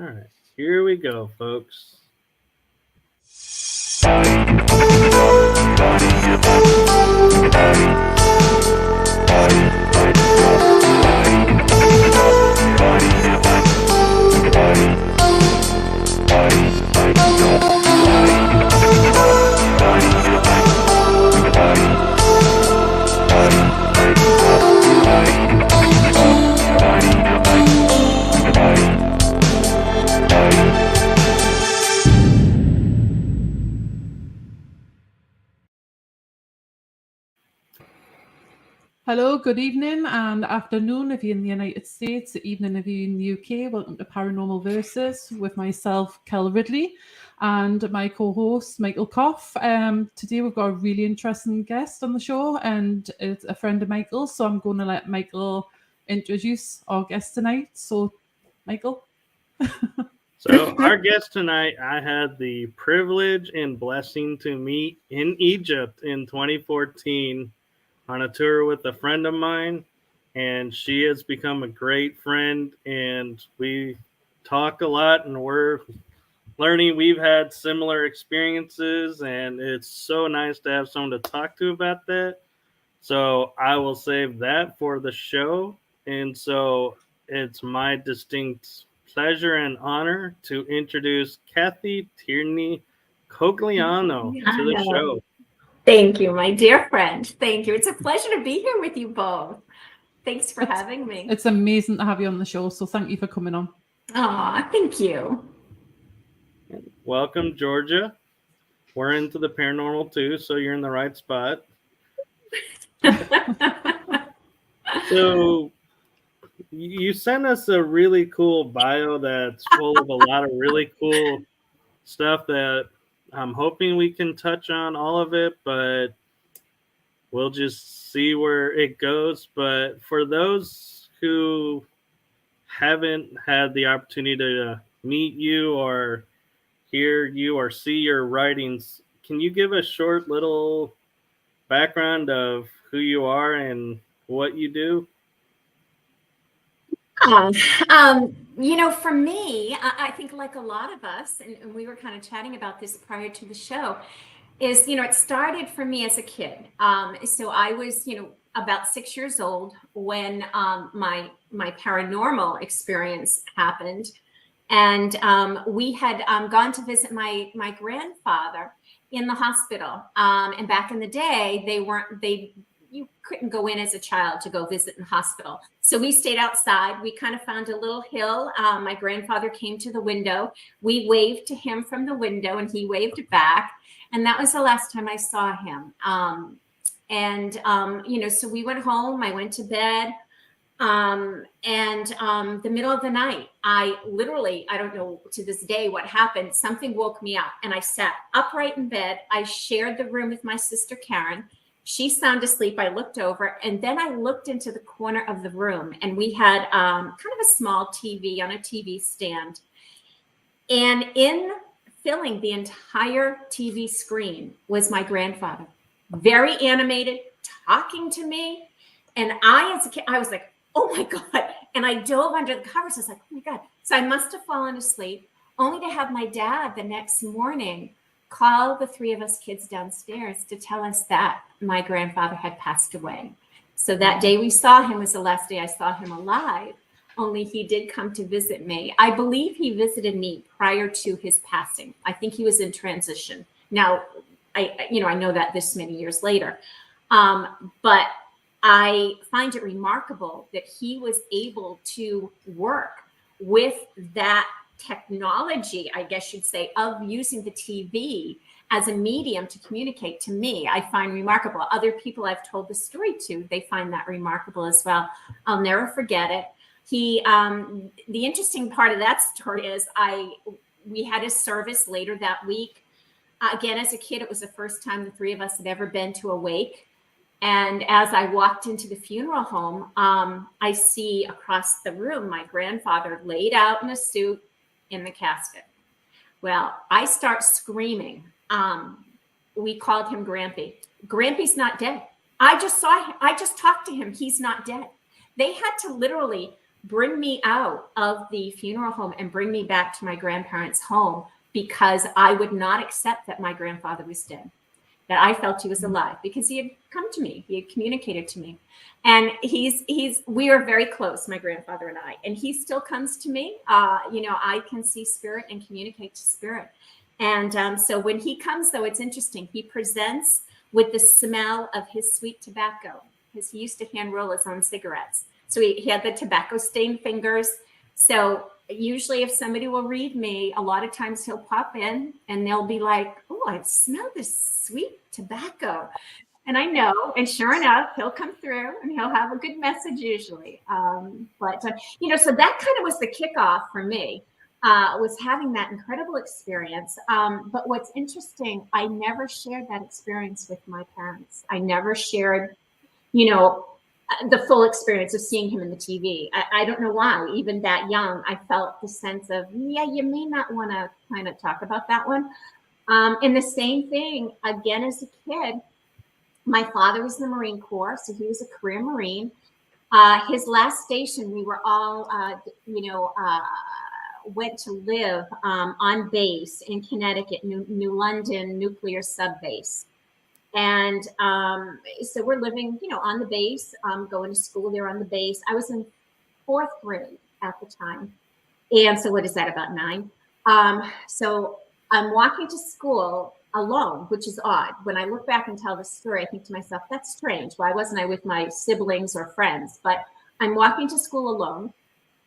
right, here we go, folks. Hello, good evening and afternoon if you're in the United States, evening if you're in the UK. Welcome to Paranormal Versus with myself, Kell Ridley, and my co-host, Michael Koff. Today we've got a really interesting guest on the show, and it's a friend of Michael's, so I'm going to let Michael introduce our guest tonight. So, Michael. So our guest tonight, I had the privilege and blessing to meet in Egypt in 2014 on a tour with a friend of mine, and she has become a great friend, and we talk a lot, and we're learning. We've had similar experiences, and it's so nice to have someone to talk to about that. So I will save that for the show, and so it's my distinct pleasure and honor to introduce Kathy Tierney Cogliano to the show. Thank you, my dear friend. Thank you. It's a pleasure to be here with you both. Thanks for having me. It's amazing to have you on the show, so thank you for coming on. Aw, thank you. Welcome, Georgia. We're into the paranormal too, so you're in the right spot. So you sent us a really cool bio that's full of a lot of really cool stuff that I'm hoping we can touch on all of it, but we'll just see where it goes. But for those who haven't had the opportunity to meet you or hear you or see your writings, can you give a short little background of who you are and what you do? For me, I think like a lot of us, and we were kind of chatting about this prior to the show, is, it started for me as a kid. So I was, about 6 years old when my paranormal experience happened. And we had gone to visit my grandfather in the hospital. And back in the day, you couldn't go in as a child to go visit in the hospital. So we stayed outside. We kind of found a little hill. My grandfather came to the window. We waved to him from the window and he waved back. And that was the last time I saw him. So we went home. I went to bed. The middle of the night, I don't know to this day what happened. Something woke me up and I sat upright in bed. I shared the room with my sister, Karen. She's sound asleep. I looked over and then I looked into the corner of the room and we had kind of a small TV on a TV stand. And in filling the entire TV screen was my grandfather, very animated, talking to me. And I, as a kid, I was like, oh my God. And I dove under the covers. I was like, oh my God. So I must have fallen asleep, only to have my dad the next morning call the three of us kids downstairs to tell us that my grandfather had passed away. So that day we saw him was the last day I saw him alive, only he did come to visit me. I believe he visited me prior to his passing. I think he was in transition. Now, I know that this many years later, but I find it remarkable that he was able to work with that technology, I guess you'd say, of using the TV as a medium to communicate to me. I find remarkable. Other people I've told the story to, they find that remarkable as well. I'll never forget it. The interesting part of that story is we had a service later that week. Again, as a kid, it was the first time the three of us had ever been to a wake. And as I walked into the funeral home, I see across the room my grandfather laid out in a suit in the casket. Well, I start screaming. We called him Grampy. Grampy's not dead. I just saw him. I just talked to him. He's not dead. They had to literally bring me out of the funeral home and bring me back to my grandparents' home because I would not accept that my grandfather was dead, that I felt he was alive because he had come to me, he had communicated to me. And we are very close, my grandfather and I, and he still comes to me. I can see spirit and communicate to spirit. And so when he comes, though, it's interesting. He presents with the smell of his sweet tobacco, because he used to hand roll his own cigarettes. So he had the tobacco stained fingers. So usually if somebody will read me, a lot of times he'll pop in and they'll be like, oh, I smell this sweet tobacco. And I know, and sure enough, he'll come through and he'll have a good message usually. So that kind of was the kickoff for me, was having that incredible experience. But what's interesting, I never shared that experience with my parents. I never shared, the full experience of seeing him in the TV. I don't know why, even that young, I felt the sense of, yeah, you may not want to kind of talk about that one. And the same thing, again, as a kid, my father was in the Marine Corps, so he was a career Marine. His last station, we were all, went to live on base in Connecticut, New London Nuclear Sub Base. And so we're living, on the base, going to school there on the base. I was in 4th grade at the time. And so what is that, about 9? So I'm walking to school alone, which is odd. When I look back and tell the story, I think to myself, that's strange. Why wasn't I with my siblings or friends? But I'm walking to school alone,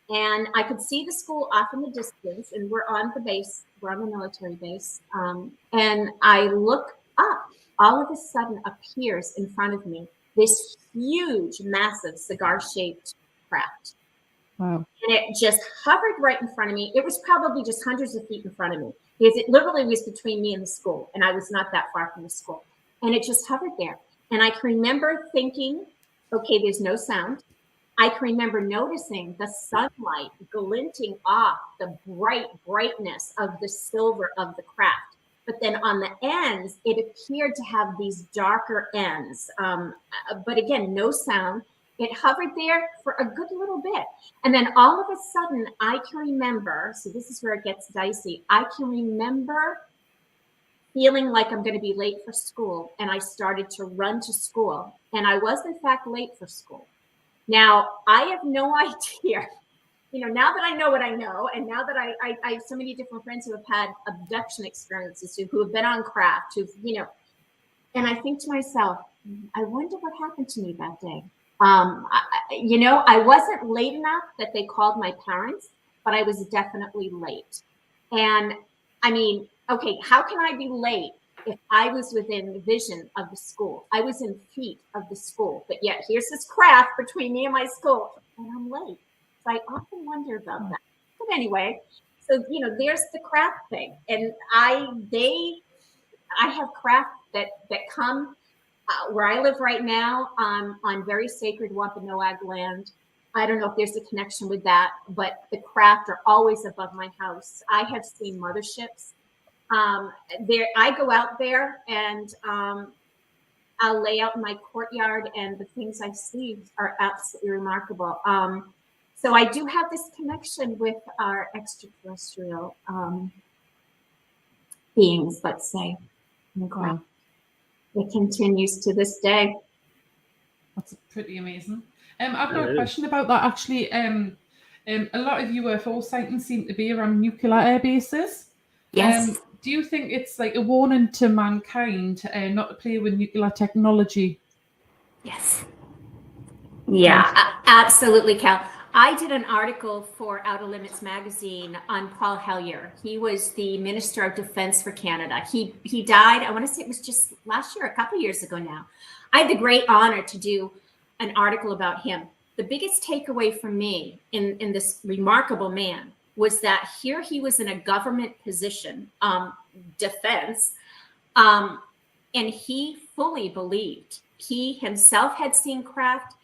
and I could see the school off in the distance, and we're on the base. We're on the military base. And I look up. All of a sudden appears in front of me this huge, massive cigar-shaped craft. Wow. And it just hovered right in front of me. It was probably just hundreds of feet in front of me, because it literally was between me and the school, and I was not that far from the school. And it just hovered there. And I can remember thinking, okay, there's no sound. I can remember noticing the sunlight glinting off the brightness of the silver of the craft. But then on the ends, it appeared to have these darker ends. But again, no sound. It hovered there for a good little bit. And then all of a sudden, I can remember, so this is where it gets dicey. I can remember feeling like I'm going to be late for school. And I started to run to school. And I was, in fact, late for school. Now, I have no idea. Now that I know what I know, and now that I have so many different friends who have had abduction experiences, who have been on craft, and I think to myself, I wonder what happened to me that day. I wasn't late enough that they called my parents, but I was definitely late. And I mean, okay, how can I be late if I was within vision of the school? I was in feet of the school, but yet here's this craft between me and my school, and I'm late. So I often wonder about that. But anyway, so there's the craft thing, and I have craft that come where I live right now, on very sacred Wampanoag land. I don't know if there's a connection with that, but the craft are always above my house. I have seen motherships. I go out there and I'll lay out in my courtyard, and the things I see are absolutely remarkable. So I do have this connection with our extraterrestrial beings, let's say. Wow. It continues to this day. That's pretty amazing. I've got a question about that, actually. A lot of UFO sightings seem to be around nuclear air bases. Yes. Do you think it's like a warning to mankind not to play with nuclear technology? Yes. Yeah, absolutely, Cal. I did an article for Outer Limits magazine on Paul Hellyer. He was the Minister of Defense for Canada. He died, I want to say it was just last year, a couple of years ago now. I had the great honor to do an article about him. The biggest takeaway for me in this remarkable man was that here he was in a government position, defense, and he fully believed. He himself had seen craft.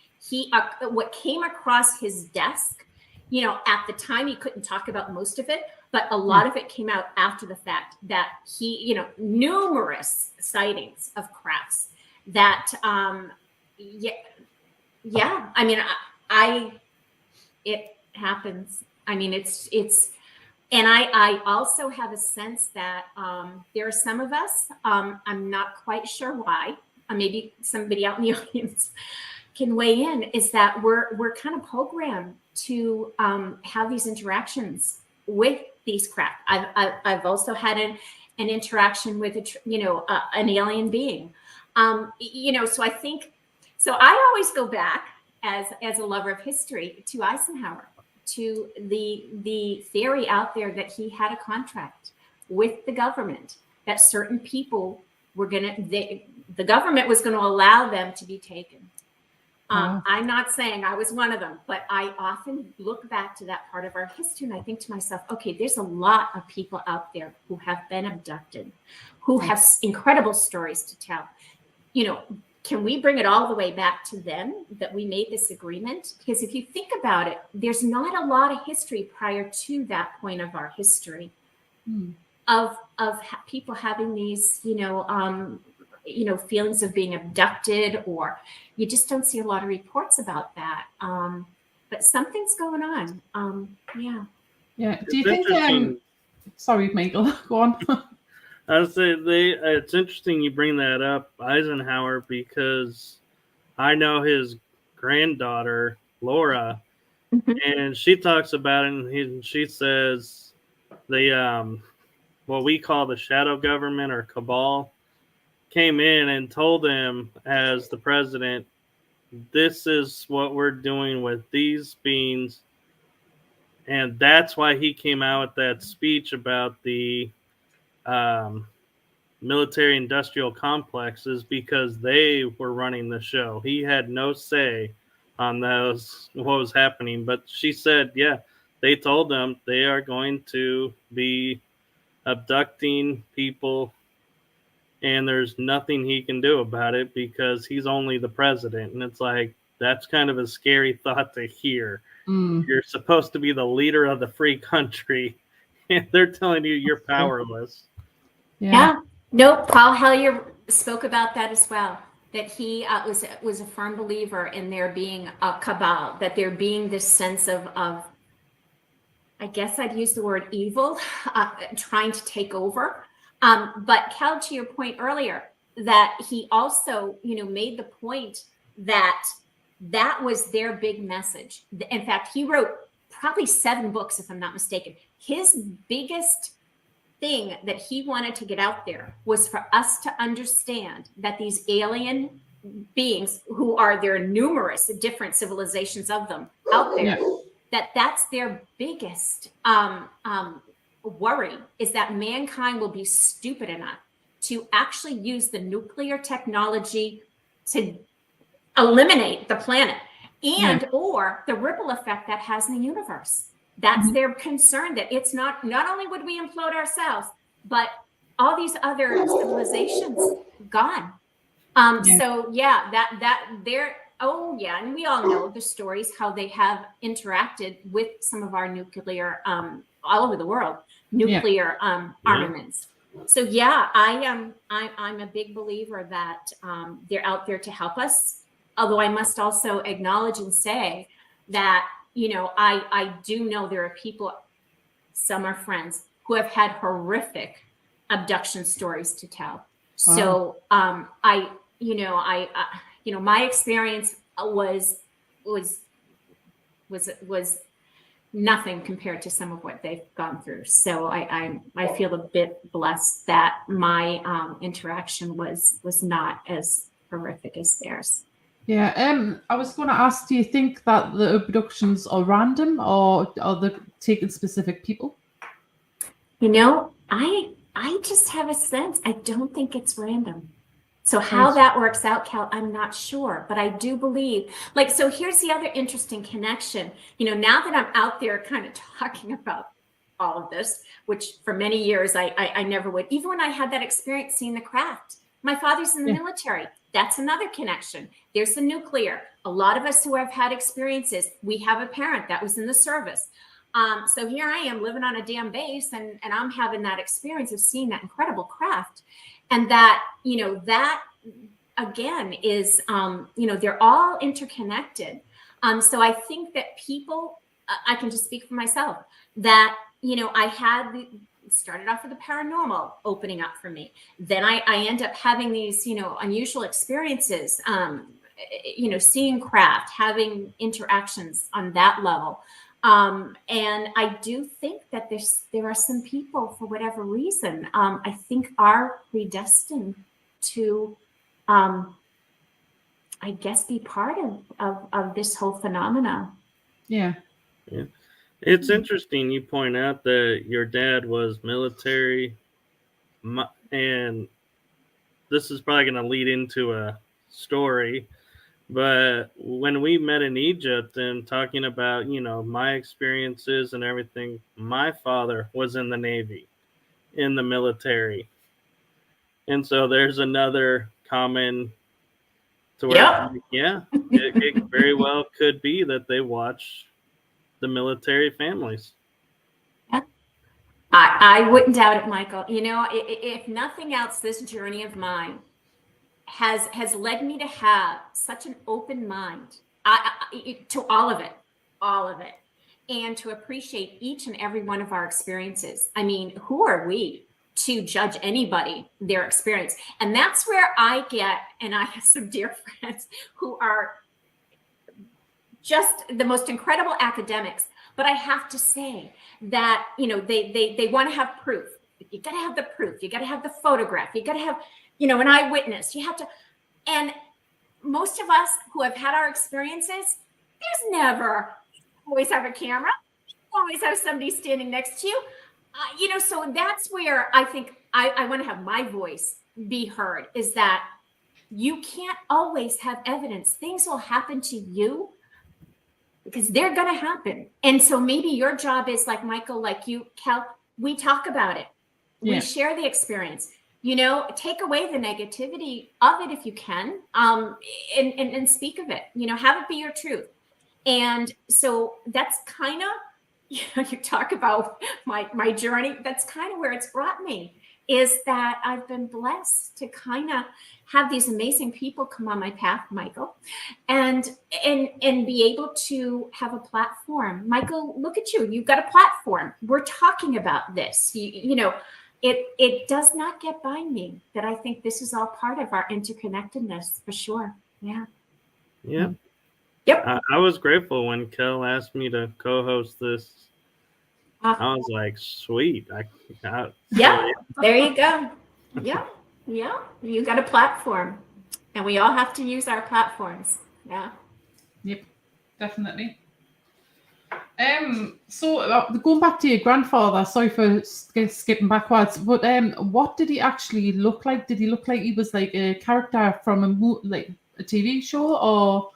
What came across his desk, at the time he couldn't talk about most of it, but a lot of it came out after the fact, that he, numerous sightings of crafts that, I mean, happens. I mean, and I also have a sense that there are some of us, I'm not quite sure why, maybe somebody out in the audience can weigh in, is that we're kind of programmed to have these interactions with these craft. I've also had an interaction with an alien being. So I think, so I always go back as a lover of history to Eisenhower, to the theory out there that he had a contract with the government, that certain people were the government was going to allow them to be taken. I'm not saying I was one of them, but I often look back to that part of our history and I think to myself, okay, there's a lot of people out there who have been abducted, who have incredible stories to tell. Can we bring it all the way back to then that we made this agreement? Because if you think about it, there's not a lot of history prior to that point of our history of people having these, feelings of being abducted, or you just don't see a lot of reports about that. But something's going on. Yeah. Do you think? Sorry, Michael. Go on. I would say it's interesting you bring that up, Eisenhower, because I know his granddaughter, Laura, and she talks about it, and she says what we call the shadow government or cabal came in and told him as the president, this is what we're doing with these beings. And that's why he came out with that speech about the military industrial complexes, because they were running the show. He had no say on what was happening. But she said, yeah, they told them they are going to be abducting people, and there's nothing he can do about it because he's only the president. And it's like, that's kind of a scary thought to hear. You're supposed to be the leader of the free country, and they're telling you you're powerless. Yeah. No, Paul Hellyer spoke about that as well, that he was a firm believer in there being a cabal, that there being this sense of I guess I'd use the word evil, trying to take over. But Cal, to your point earlier, that he also, made the point that was their big message. In fact, he wrote probably 7 books, if I'm not mistaken. His biggest thing that he wanted to get out there was for us to understand that these alien beings, who there are numerous different civilizations of them out there, that's their biggest worry, is that mankind will be stupid enough to actually use the nuclear technology to eliminate the planet or the ripple effect that has in the universe. That's their concern, that it's not only would we implode ourselves, but all these other civilizations gone. So and we all know the stories, how they have interacted with some of our nuclear, all over the world, nuclear armaments. So I'm a big believer that they're out there to help us. Although I must also acknowledge and say that, I do know there are people, some are friends, who have had horrific abduction stories to tell. So my experience was nothing compared to some of what they've gone through. So I feel a bit blessed that my interaction was not as horrific as theirs. Yeah, I was going to ask, do you think that the abductions are random, or are they taking specific people? I just have a sense, I don't think it's random. So how that works out, Cal, I'm not sure, but I do believe, so here's the other interesting connection. Now that I'm out there kind of talking about all of this, which for many years I never would, even when I had that experience seeing the craft. My father's in the military. That's another connection. There's the nuclear. A lot of us who have had experiences, we have a parent that was in the service. So here I am living on a damn base, and I'm having that experience of seeing that incredible craft. And that, that again is, they're all interconnected. So I think that people I can just speak for myself that, I started off with the paranormal opening up for me. Then I end up having these, unusual experiences, seeing craft, having interactions on that level. And I do think that there are some people, for whatever reason, I think are predestined to, I guess, be part of this whole phenomena. Yeah. Yeah. It's interesting you point out that your dad was military, and this is probably going to lead into a story, but when we met in Egypt and talking about, my experiences and everything, my father was in the Navy, in the military. And so there's another common to where, it very well could be that they watch the military families. I wouldn't doubt it, Michael. If nothing else, this journey of mine has led me to have such an open mind to all of it, and to appreciate each and every one of our experiences. I mean, who are we to judge anybody, their experience? And that's where I have some dear friends who are just the most incredible academics. But I have to say that, they want to have proof. You got to have the proof. You got to have the photograph. You got to have, an eyewitness. You have to. And most of us who have had our experiences, there's never always have a camera, always have somebody standing next to you. So that's where I think I want to have my voice be heard, is that you can't always have evidence. Things will happen to you because they're going to happen. And so maybe your job is, like Michael, like you, Kell, we talk about it. Yeah. We share the experience, take away the negativity of it if you can, and speak of it, have it be your truth. And so that's kind of, you talk about my journey. That's kind of where it's brought me, is that I've been blessed to kind of have these amazing people come on my path, Michael, and be able to have a platform. Michael, look at you. You've got a platform. We're talking about this. It does not get by me that I think this is all part of our interconnectedness, for sure. Yeah. Yeah. Yep. I was grateful when Kell asked me to co-host this. I was like, sweet. There you go. Yeah. You got a platform, and we all have to use our platforms. Yeah. Yep, definitely. So going back to your grandfather, sorry for skipping backwards, but what did he actually look like? Did he look like he was like a character from a TV show, or?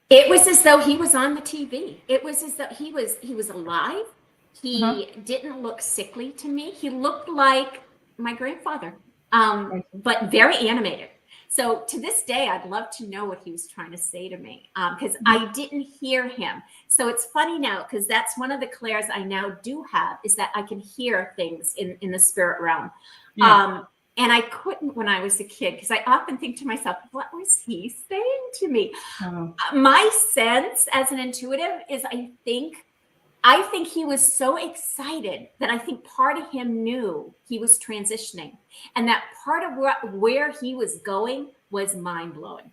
It was as though he was on the TV. It was as though he was alive. He didn't look sickly to me. He looked like my grandfather, but very animated. So to this day, I'd love to know what he was trying to say to me, because I didn't hear him. So it's funny now, because that's one of the clairs I now do have, is that I can hear things in the spirit realm. Yeah. And I couldn't when I was a kid, because I often think to myself, what was he saying to me? My sense as an intuitive is I think he was so excited that I think part of him knew he was transitioning, and that part of where he was going was mind-blowing.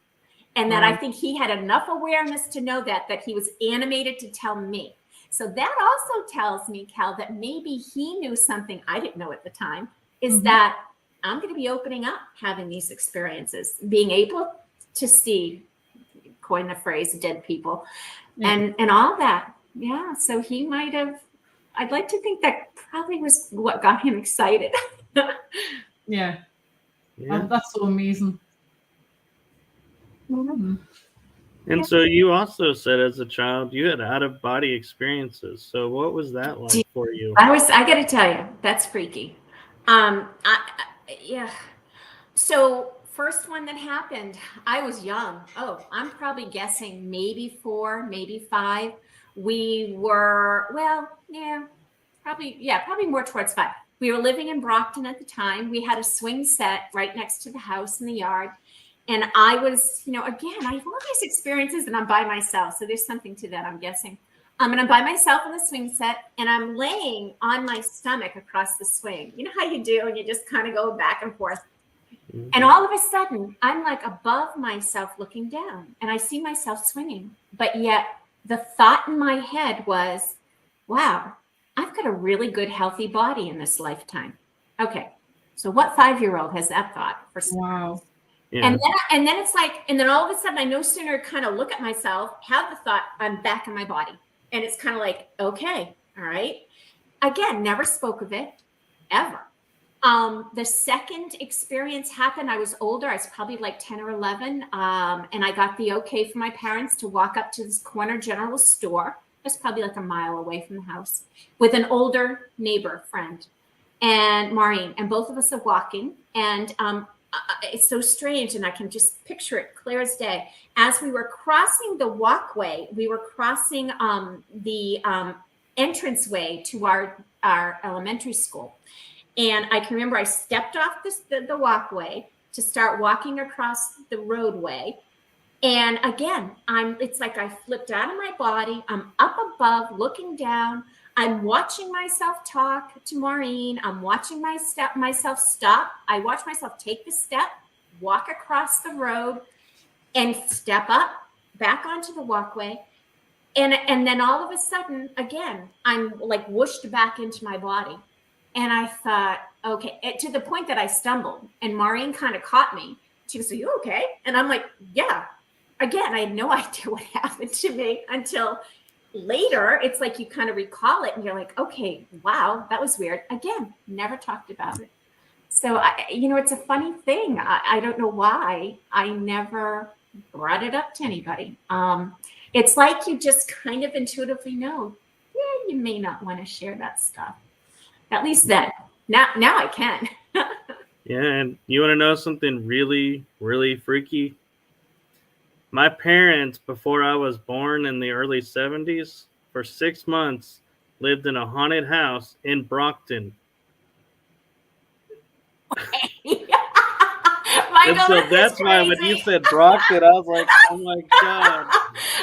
And that I think he had enough awareness to know that he was animated to tell me. So that also tells me, Kell, that maybe he knew something I didn't know at the time, is that I'm going to be opening up, having these experiences, being able to see, coin the phrase, dead people, and all that. Yeah. So he might have, I'd like to think that probably was what got him excited. Yeah. That's so amazing. And so you also said as a child you had out-of-body experiences. So what was that like for you? I got to tell you, that's freaky. So first one that happened, I was young. Oh, I'm probably guessing maybe 4, maybe 5. We were, probably more towards 5. We were living in Brockton at the time. We had a swing set right next to the house in the yard. And I was, again, I have all these experiences and I'm by myself. So there's something to that, I'm guessing. I'm by myself in the swing set, and I'm laying on my stomach across the swing. You know how you do, and you just kind of go back and forth. Mhm. And all of a sudden, I'm like above myself looking down, and I see myself swinging. But yet the thought in my head was, wow, I've got a really good, healthy body in this lifetime. Okay. So what 5-year-old has that thought? Wow. Yeah. And then it's like, and then all of a sudden I no sooner kind of look at myself, have the thought, I'm back in my body. And it's kind of like, okay, all right. Again, never spoke of it ever. The second experience happened, I was older. I was probably like 10 or 11. And I got the okay from my parents to walk up to this corner general store. It's probably like a mile away from the house, with an older neighbor friend and Maureen. And both of us are walking. And it's so strange. And I can just picture it clear as day. As we were crossing the walkway, we were crossing the entranceway to our elementary school. And I can remember I stepped off the walkway to start walking across the roadway. And again, it's like I flipped out of my body. I'm up above looking down. I'm watching myself talk to Maureen. I'm watching myself stop. I watch myself take the step, walk across the road, and step up back onto the walkway. And then all of a sudden, again, I'm like whooshed back into my body. And I thought, okay, to the point that I stumbled, and Maureen kind of caught me. She goes, "Are you okay?" And I'm like, yeah. Again, I had no idea what happened to me until later. It's like you kind of recall it and you're like, okay, wow, that was weird. Again, never talked about it. So, it's a funny thing. I don't know why I never brought it up to anybody. It's like you just kind of intuitively know, yeah, you may not want to share that stuff. At least then. Now I can. Yeah, and you want to know something really, really freaky? My parents, before I was born in the early 70s, for 6 months, lived in a haunted house in Brockton. And Michael, so this that's is why when you crazy. said Brockton, I was like, oh my God.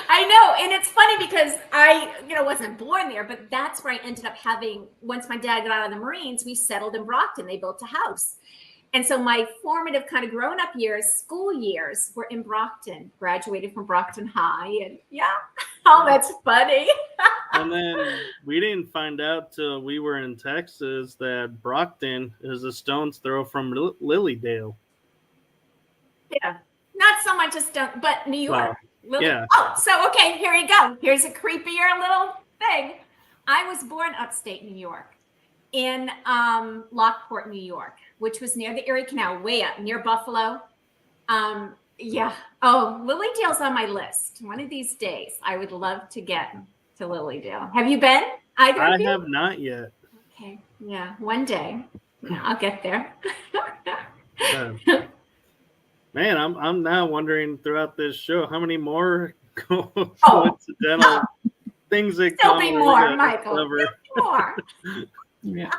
I know. And it's funny because I, wasn't born there, but that's where I ended up having, once my dad got out of the Marines, we settled in Brockton. They built a house. And so my formative kind of grown up years, school years, were in Brockton, graduated from Brockton High. And yeah, oh, that's funny. And then we didn't find out till we were in Texas that Brockton is a stone's throw from Lilydale. Yeah, not so much a stone, but New York. Wow. Yeah. Oh, so okay, here you go. Here's a creepier little thing. I was born upstate New York in Lockport, New York, which was near the Erie Canal, way up near Buffalo. Yeah. Oh, Lilydale's on my list. One of these days, I would love to get to Lilydale. Have you been? Either of you? I have not yet. Okay. Yeah. One day. Yeah, I'll get there. Man, I'm now wondering throughout this show how many more coincidental things that There'll be more, Michael. There'll be more. Yeah.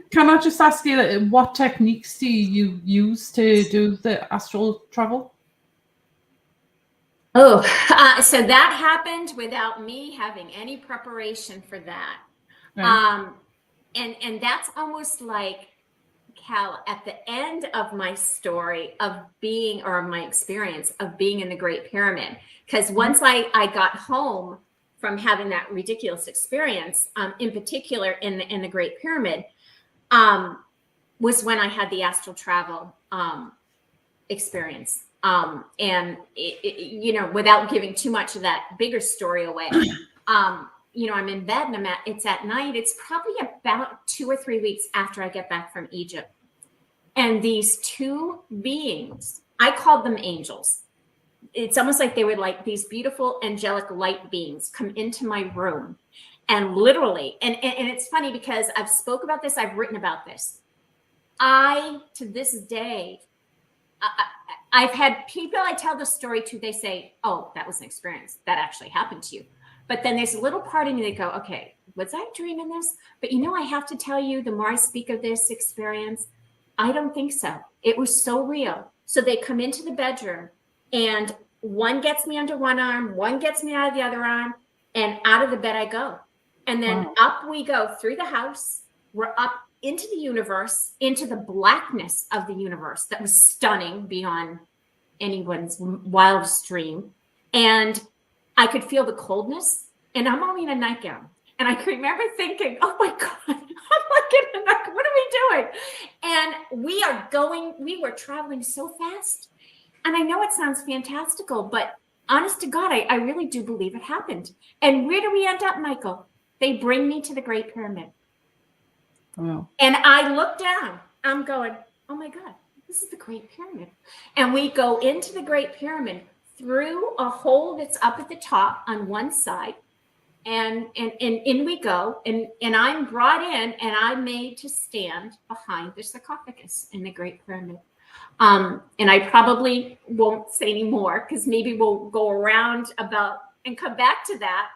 Can I just ask you, what techniques do you use to do the astral travel? Oh, so that happened without me having any preparation for that. Right. And that's almost like, Cal, at the end of my story of being, or my experience of being in the Great Pyramid, because once I got home from having that ridiculous experience, in particular in the Great Pyramid, was when I had the astral travel experience. And without giving too much of that bigger story away, I'm in bed and it's at night. It's probably about 2 or 3 weeks after I get back from Egypt. And these two beings, I called them angels. It's almost like they were like these beautiful angelic light beings come into my room, and literally, and it's funny because I've spoke about this, I've written about this. To this day, I've had people I tell the story to, they say, oh, that was an experience that actually happened to you. But then there's a little part of me that go, okay, was I dreaming this? But I have to tell you, the more I speak of this experience, I don't think so. It was so real. So they come into the bedroom, and one gets me under one arm, one gets me out of the other arm, and out of the bed I go. And then up we go through the house. We're up into the universe, into the blackness of the universe that was stunning beyond anyone's wildest dream. And I could feel the coldness, and I'm only in a nightgown. And I can remember thinking, oh my God, I'm like in a nightgown. What are we doing? And we were traveling so fast. And I know it sounds fantastical, but honest to God, I really do believe it happened. And where do we end up, Michael? They bring me to the Great Pyramid. Wow. And I look down. I'm going, oh my God, this is the Great Pyramid. And we go into the Great Pyramid through a hole that's up at the top on one side. And in we go. And I'm brought in, and I'm made to stand behind the sarcophagus in the Great Pyramid. And I probably won't say any more, because maybe we'll go around about and come back to that.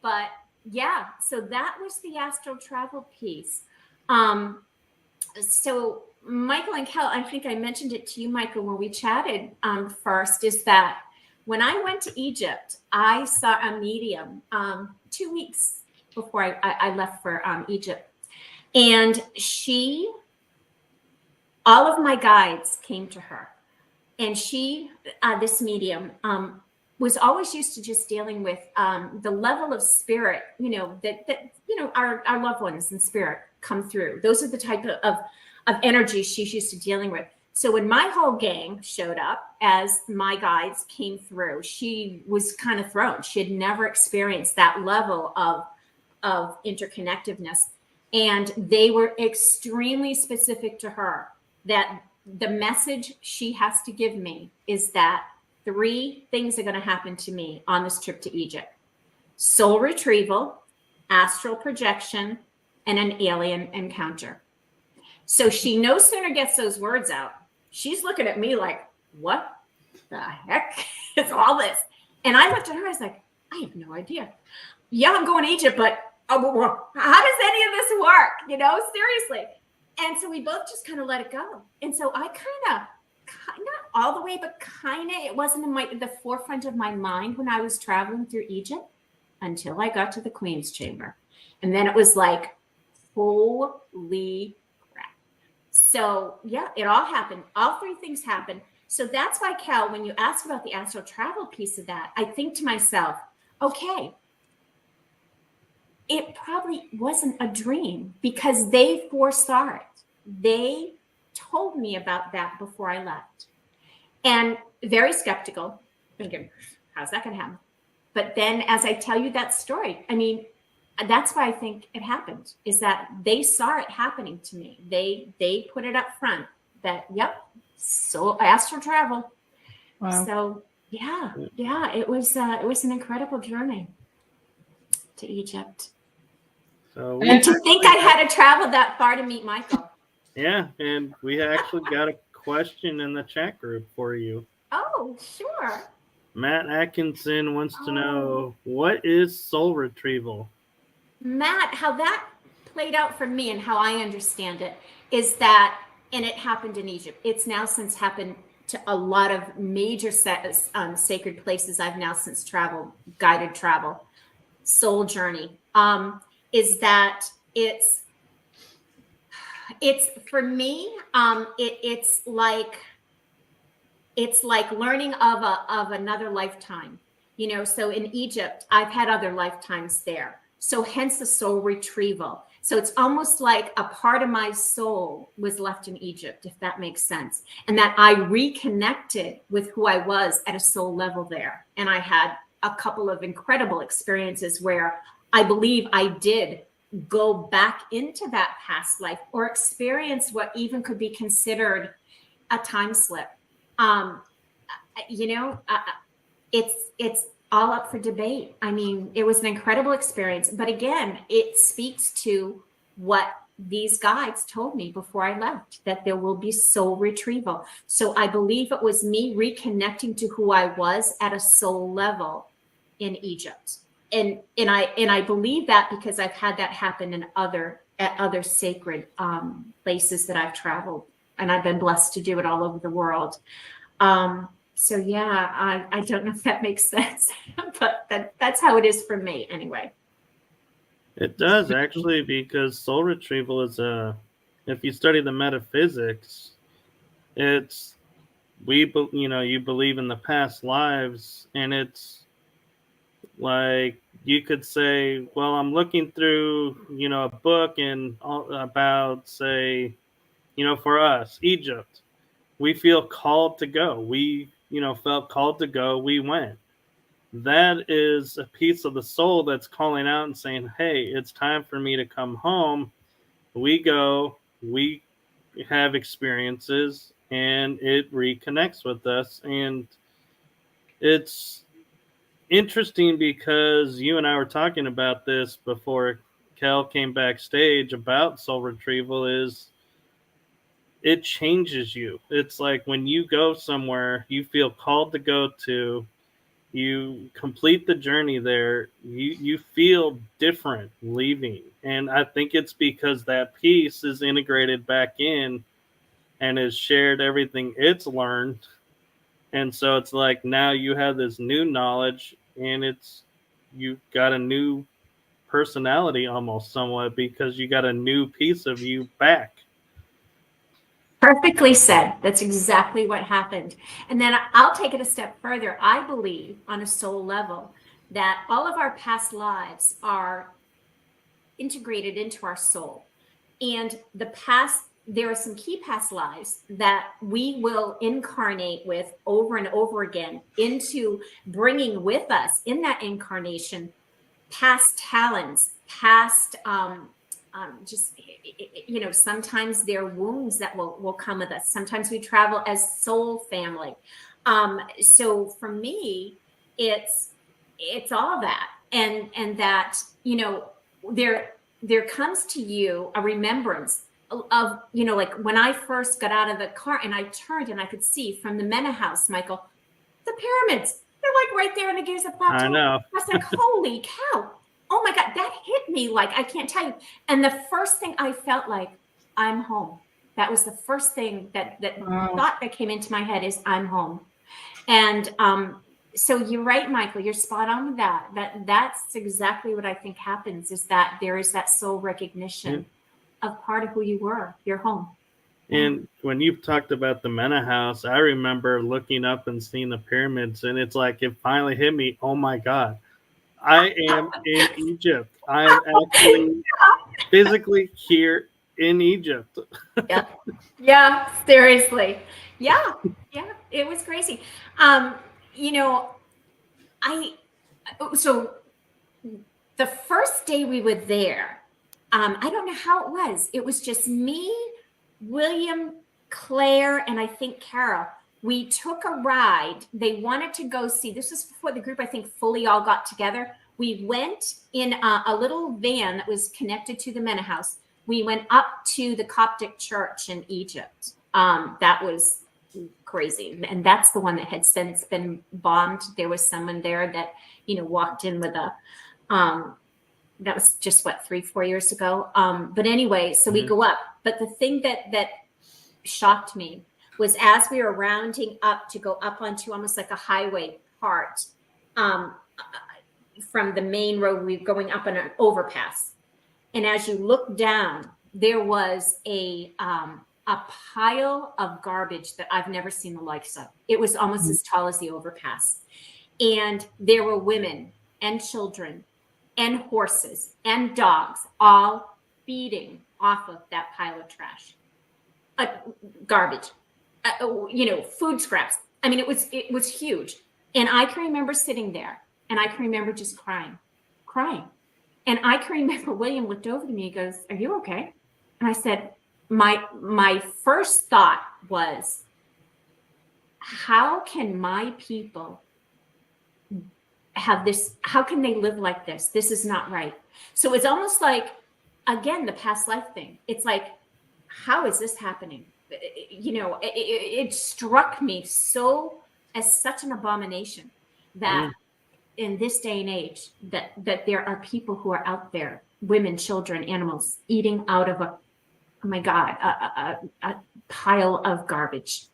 But yeah, so that was the astral travel piece. So Michael and Kell, I think I mentioned it to you, Michael, when we chatted first, is that when I went to Egypt, I saw a medium 2 weeks before I left for Egypt. And all of my guides came to her. And this medium, was always used to just dealing with the level of spirit, that our loved ones in spirit come through. Those are the type of energies she's used to dealing with. So when my whole gang showed up as my guides came through, she was kind of thrown. She had never experienced that level of interconnectedness. And they were extremely specific to her that the message she has to give me is that 3 things are going to happen to me on this trip to Egypt: soul retrieval, astral projection, and an alien encounter. So she no sooner gets those words out, she's looking at me like, what the heck is all this? And I looked at her, I was like, I have no idea. Yeah, I'm going to Egypt, but how does any of this work? Seriously. And so we both just kind of let it go. And so I kind of, not all the way, but kind of, it wasn't in the forefront of my mind when I was traveling through Egypt until I got to the Queen's Chamber. And then it was like, holy crap. So yeah, it all happened. All 3 things happened. So that's why, Kell, when you ask about the astral travel piece of that, I think to myself, okay, it probably wasn't a dream, because they foresaw it. They told me about that before I left. And very skeptical, thinking, how's that going to happen? But then as I tell you that story, I mean, that's why I think it happened, is that they saw it happening to me. They put it up front that, yep, so astral travel. Wow. So yeah, it was an incredible journey to Egypt. So and to think I had to travel that far to meet Michael. Yeah, and we actually got a question in the chat group for you. Oh, sure. Matt Atkinson wants to know, what is soul retrieval? Matt, how that played out for me and how I understand it is that, and it happened in Egypt. It's now since happened to a lot of major sacred places I've now since traveled, guided travel, soul journey. Is that it's for me, it's like learning of another lifetime, so in Egypt, I've had other lifetimes there. So hence the soul retrieval. So it's almost like a part of my soul was left in Egypt, if that makes sense. And that I reconnected with who I was at a soul level there. And I had a couple of incredible experiences where I believe I did go back into that past life or experience what even could be considered a time slip. It's all up for debate. I mean, it was an incredible experience, but again, it speaks to what these guides told me before I left, that there will be soul retrieval. So I believe it was me reconnecting to who I was at a soul level in Egypt. And I believe that because I've had that happen at other sacred places that I've traveled, and I've been blessed to do it all over the world. So yeah, I don't know if that makes sense, but that's how it is for me anyway. It does actually, because soul retrieval is if you study the metaphysics, it's you believe in the past lives, and it's like you could say, well, I'm looking through a book and about, say, for us, Egypt, we feel called to go. We felt called to go. We went. That is a piece of the soul that's calling out and saying, hey, it's time for me to come home. We go, we have experiences, and it reconnects with us. And it's interesting because you and I were talking about this before Kell came backstage about soul retrieval. Is it changes you. It's like when you go somewhere you feel called to go to, you complete the journey there, you feel different leaving. And I think it's because that piece is integrated back in and has shared everything it's learned. And so it's like now you have this new knowledge, and you've got a new personality almost somewhat, because you got a new piece of you back. Perfectly said. That's exactly what happened. And then I'll take it a step further. I believe on a soul level that all of our past lives are integrated into our soul. And there are some key past lives that we will incarnate with over and over again, into bringing with us in that incarnation past talents, past sometimes there are wounds that will come with us. Sometimes we travel as soul family. So for me, it's all that, and that there comes to you a remembrance of like when I first got out of the car and I turned and I could see from the Mena house, Michael, the pyramids. They're like right there in the Giza Plateau. I know. I was like, holy cow. Oh my God, that hit me like I can't tell you. And the first thing I felt like, I'm home. That was the first thing that thought that came into my head is I'm home. And so you're right, Michael, you're spot on with that. That's exactly what I think happens, is that there is that soul recognition of part of who you were. You're home. And when you've talked about the Mena house, I remember looking up and seeing the pyramids, and it's like it finally hit me. Oh my God, I am in Egypt. I am actually physically here in Egypt. Yeah, seriously. Yeah, it was crazy. So the first day we were there, I don't know how it was. It was just me, William, Claire, and I think Carol. We took a ride. They wanted to go see, this was before the group, I think, fully all got together. We went in a little van that was connected to the Mena house. We went up to the Coptic church in Egypt. That was crazy. And that's the one that had since been bombed. There was someone there that, walked in with that was just 3-4 years ago. But anyway, so we go up. But the thing that shocked me was as we were rounding up to go up onto almost like a highway part, from the main road, we were going up on an overpass. And as you look down, there was a pile of garbage that I've never seen the likes of. It was almost as tall as the overpass. And there were women and children and horses and dogs all feeding off of that pile of trash, garbage, food scraps. I mean, it was huge. And I can remember sitting there, and I can remember just crying. And I can remember William looked over to me, he goes, "Are you okay?" And I said, my first thought was, how can my people have this? How can they live like this? This is not right. So it's almost like, again, the past life thing. It's like, how is this happening? It struck me so as such an abomination that in this day and age that there are people who are out there, women, children, animals, eating out of a pile of garbage.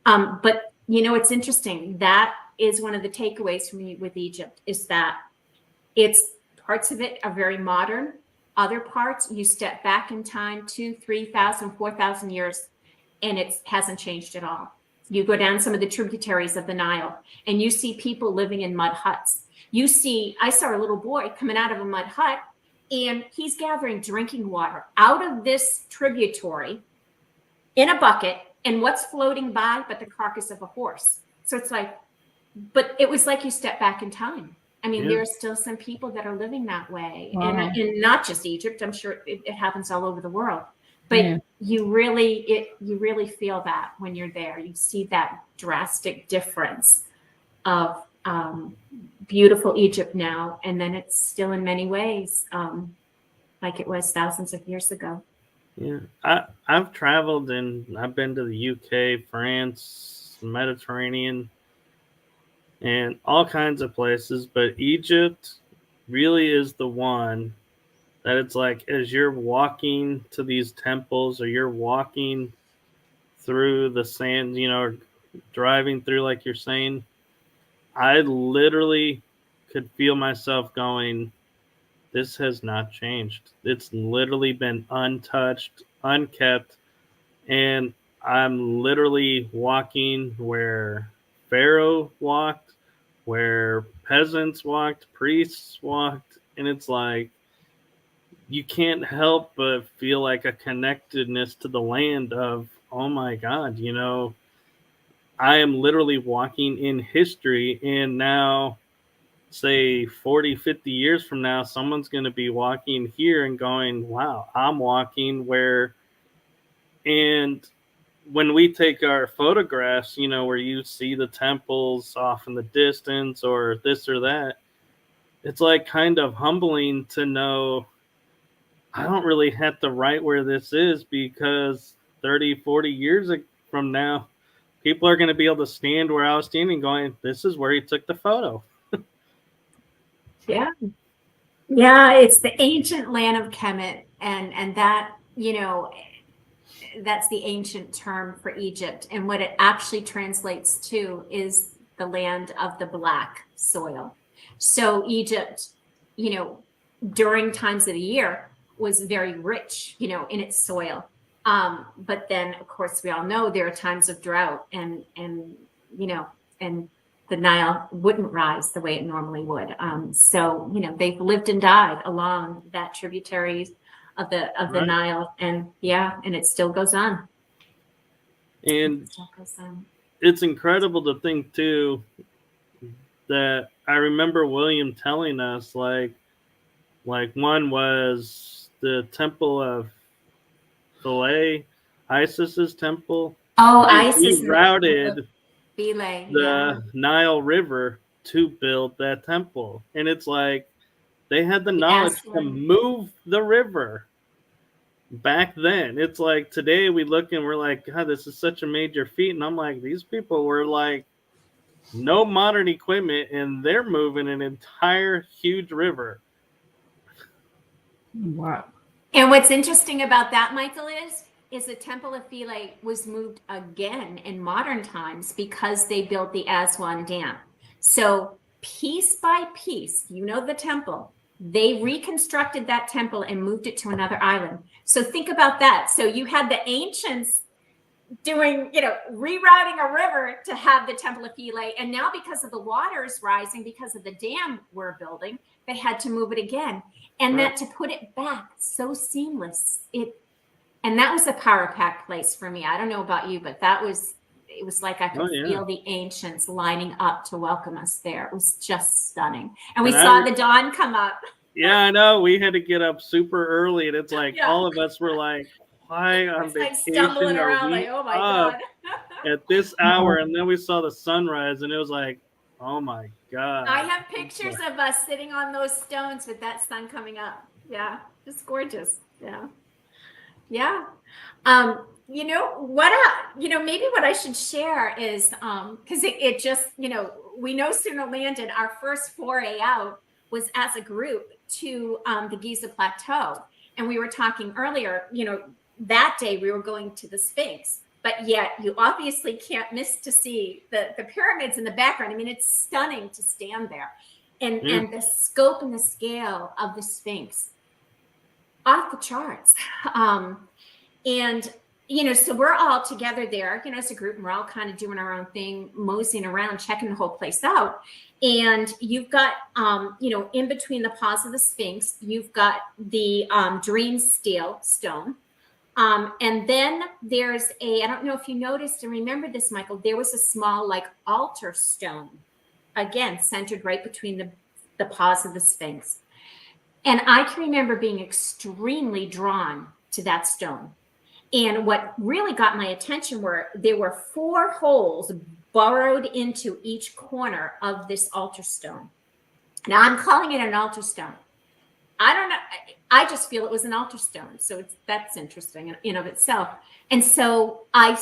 But it's interesting. That is one of the takeaways for me with Egypt, is that it's parts of it are very modern. Other parts, you step back in time 2,000, 3,000, 4,000 years, and it hasn't changed at all. You go down some of the tributaries of the Nile, and you see people living in mud huts. I saw a little boy coming out of a mud hut, and he's gathering drinking water out of this tributary in a bucket, and what's floating by but the carcass of a horse. So it's like, but it was like you step back in time. I mean, there are still some people that are living that way. Wow. And not just Egypt. I'm sure it happens all over the world. But you really feel that when you're there. You see that drastic difference of beautiful Egypt now, and then it's still in many ways like it was thousands of years ago. Yeah, I've traveled and I've been to the UK, France, Mediterranean, and all kinds of places, but Egypt really is the one that it's like, as you're walking to these temples, or you're walking through the sand, or driving through, like you're saying, I literally could feel myself going, this has not changed. It's literally been untouched, unkept, and I'm literally walking where Pharaoh walked, where peasants walked, priests walked, and it's like, you can't help but feel like a connectedness to the land of, oh my God, I am literally walking in history, and now, say 40, 50 years from now, someone's going to be walking here and going, wow, I'm walking where. And when we take our photographs, where you see the temples off in the distance or this or that, it's like kind of humbling to know I don't really have to write where this is, because 30, 40 years from now, people are going to be able to stand where I was standing going, this is where he took the photo. Yeah. Yeah, it's the ancient land of Kemet, and that, that's the ancient term for Egypt. And what it actually translates to is the land of the black soil. So Egypt, during times of the year was very rich, in its soil. But then, of course, we all know there are times of drought, and the Nile wouldn't rise the way it normally would. So, they've lived and died along that tributary of the Nile, and it still goes on. And it's incredible to think too that I remember William telling us, like one was the temple of Philae, Isis's temple. Oh, Isis. He routed the Nile River to build that temple. And it's like, they had the knowledge to move the river back then. It's like, today we look and we're like, God, this is such a major feat. And I'm like, these people were like, no modern equipment, and they're moving an entire huge river. Wow. And what's interesting about that, Michael, is the Temple of Philae was moved again in modern times because they built the Aswan Dam. So piece by piece, the temple, they reconstructed that temple and moved it to another island. So think about that. So you had the ancients doing, rerouting a river to have the Temple of Philae. And now, because of the waters rising, because of the dam we're building, they had to move it again. And that to put it back so seamless, and that was a power pack place for me. I don't know about you, but it was like I could feel the ancients lining up to welcome us there. It was just stunning. And we saw the dawn come up. Yeah, I know. We had to get up super early, and it's like all of us were like, why on vacation stumbling are around we like, oh my God. at this hour? And then we saw the sunrise, and it was like, oh my God. I have pictures of us sitting on those stones with that sun coming up. Yeah, just gorgeous. Yeah. Yeah. Maybe what I should share is, because it just, we no sooner landed, our first foray out was as a group to the Giza Plateau. And we were talking earlier, that day we were going to the Sphinx. but yet you obviously can't miss to see the pyramids in the background. I mean, it's stunning to stand there. And the scope and the scale of the Sphinx, off the charts. And, you know, so we're all together there, you know, as a group, and we're all kind of doing our own thing, moseying around, checking the whole place out. And you've got, you know, in between the paws of the Sphinx, you've got the dream stone. And then there's I don't know if you noticed and remember this, Michael, there was a small like altar stone, again, centered right between the paws of the Sphinx. And I can remember being extremely drawn to that stone. And what really got my attention were there were 4 holes burrowed into each corner of this altar stone. Now I'm calling it an altar stone. I don't know. I just feel it was an altar stone. So that's interesting in of itself. And so I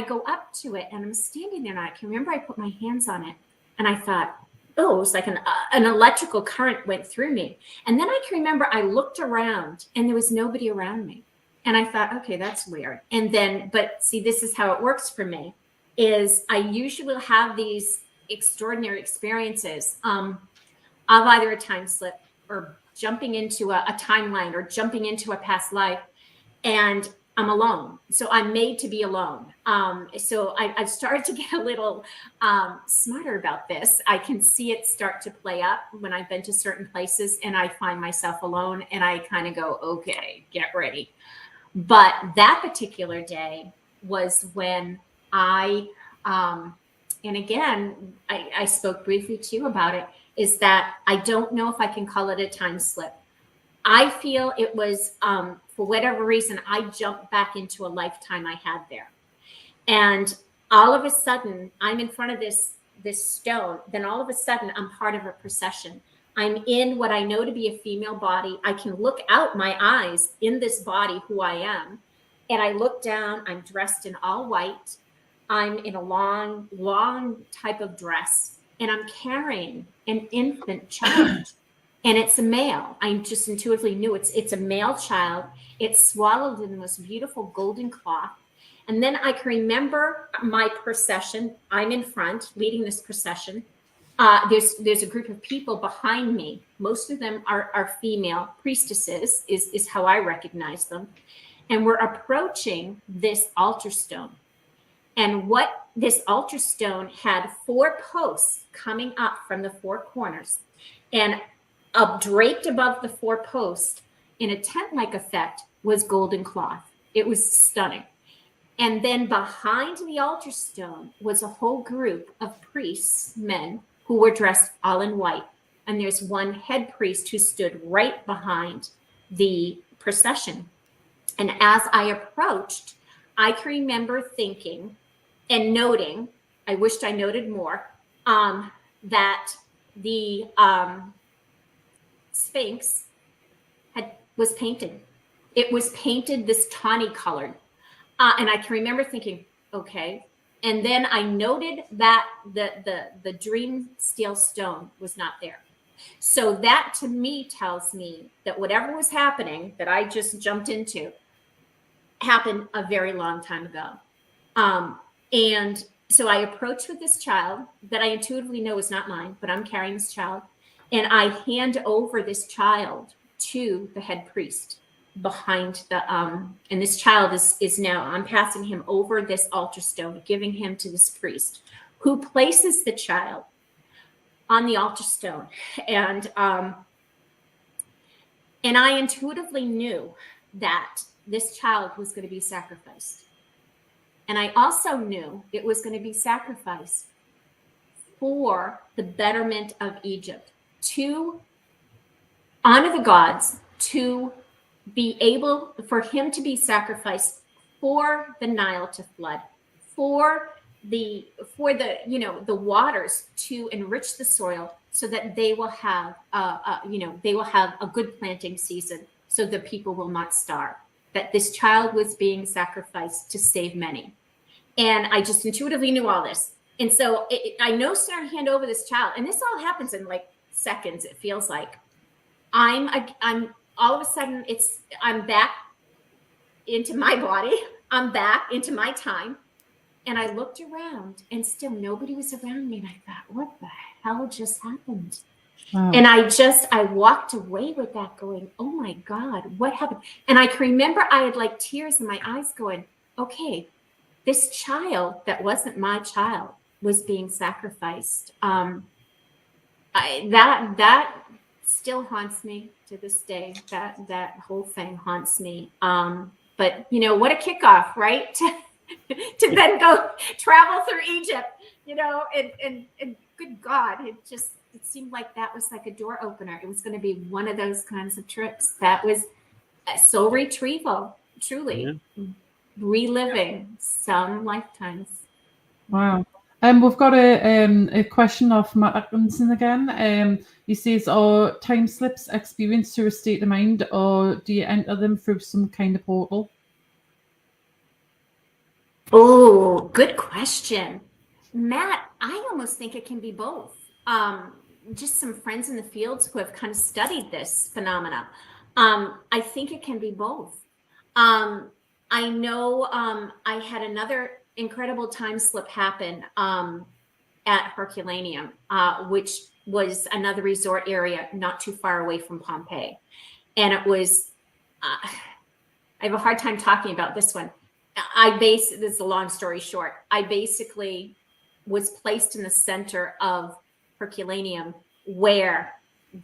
go up to it and I'm standing there and I can remember I put my hands on it and I thought, oh, it was like an electrical current went through me. And then I can remember I looked around and there was nobody around me. And I thought, okay, that's weird. And then, but see, this is how it works for me, is I usually have these extraordinary experiences of either a time slip or jumping into a timeline or jumping into a past life. And I'm alone. So I'm made to be alone. So I've started to get a little smarter about this. I can see it start to play up when I've been to certain places and I find myself alone and I kind of go, okay, get ready. But that particular day was when and again, I spoke briefly to you about it, is that I don't know if I can call it a time slip. I feel it was, for whatever reason, I jumped back into a lifetime I had there. And all of a sudden, I'm in front of this stone. Then all of a sudden, I'm part of a procession. I'm in what I know to be a female body. I can look out my eyes in this body, who I am. And I look down, I'm dressed in all white. I'm in a long, long type of dress. And I'm carrying an infant child. And it's a male. I just intuitively knew it's a male child. It's swallowed in the most beautiful golden cloth. And then I can remember my procession. I'm in front leading this procession. There's a group of people behind me. Most of them are female priestesses, is how I recognize them. And we're approaching this altar stone. And what this altar stone had 4 posts coming up from the 4 corners. And draped above the 4 posts in a tent-like effect was golden cloth. It was stunning. And then behind the altar stone was a whole group of priests, men, who were dressed all in white. And there's one head priest who stood right behind the procession. And as I approached, I can remember thinking and noting, I wished I noted more, that the Sphinx was painted. It was painted this tawny colored. And I can remember thinking, okay. And then I noted that the dream steel stone was not there. So that to me tells me that whatever was happening that I just jumped into happened a very long time ago. And so I approached with this child that I intuitively know is not mine, but I'm carrying this child. And I hand over this child to the head priest behind the, and this child is now, I'm passing him over this altar stone, giving him to this priest who places the child on the altar stone. And I intuitively knew that this child was going to be sacrificed. And I also knew it was going to be sacrificed for the betterment of Egypt, to honor the gods, to be able for him to be sacrificed for the Nile to flood, for the the waters to enrich the soil so that they will have a good planting season, so the people will not starve. That this child was being sacrificed to save many. And I just intuitively knew all this. And so I no sooner hand over this child, and this all happens in like seconds, it feels like. I'm all of a sudden I'm back into my body. I'm back into my time. And I looked around and still nobody was around me. And I thought, what the hell just happened? Wow. And I walked away with that going, oh my God, what happened? And I can remember I had like tears in my eyes going, okay, this child that wasn't my child was being sacrificed. That still haunts me to this day. That whole thing haunts me. But you know, what a kickoff, right? To then go travel through Egypt, you know, and good God, it seemed like that was like a door opener. It was going to be one of those kinds of trips. That was a soul retrieval, truly reliving some lifetimes. Wow. We've got a question of Matt Atkinson again. He says, are time slips experienced through a state of mind, or do you enter them through some kind of portal? Oh, good question. Matt, I almost think it can be both. Just some friends in the fields who have kind of studied this phenomena. I think it can be both. I know I had another incredible time slip happen at Herculaneum, which was another resort area not too far away from Pompeii. And it was, I have a hard time talking about this one. This is a long story short. I basically was placed in the center of Herculaneum, where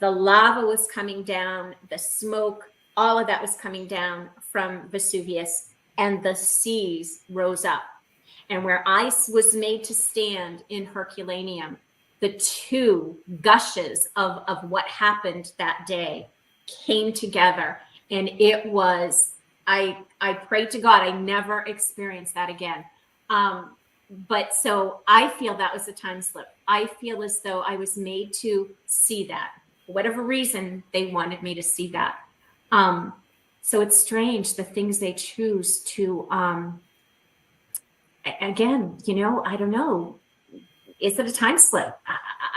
the lava was coming down, the smoke, all of that was coming down from Vesuvius, and the seas rose up. And where ice was made to stand in Herculaneum, the two gushes of what happened that day came together. And it was, I prayed to God I never experienced that again. But so I feel that was a time slip. I feel as though I was made to see that. For whatever reason, they wanted me to see that. So it's strange, the things they choose to, again, you know, I don't know. Is it a time slip?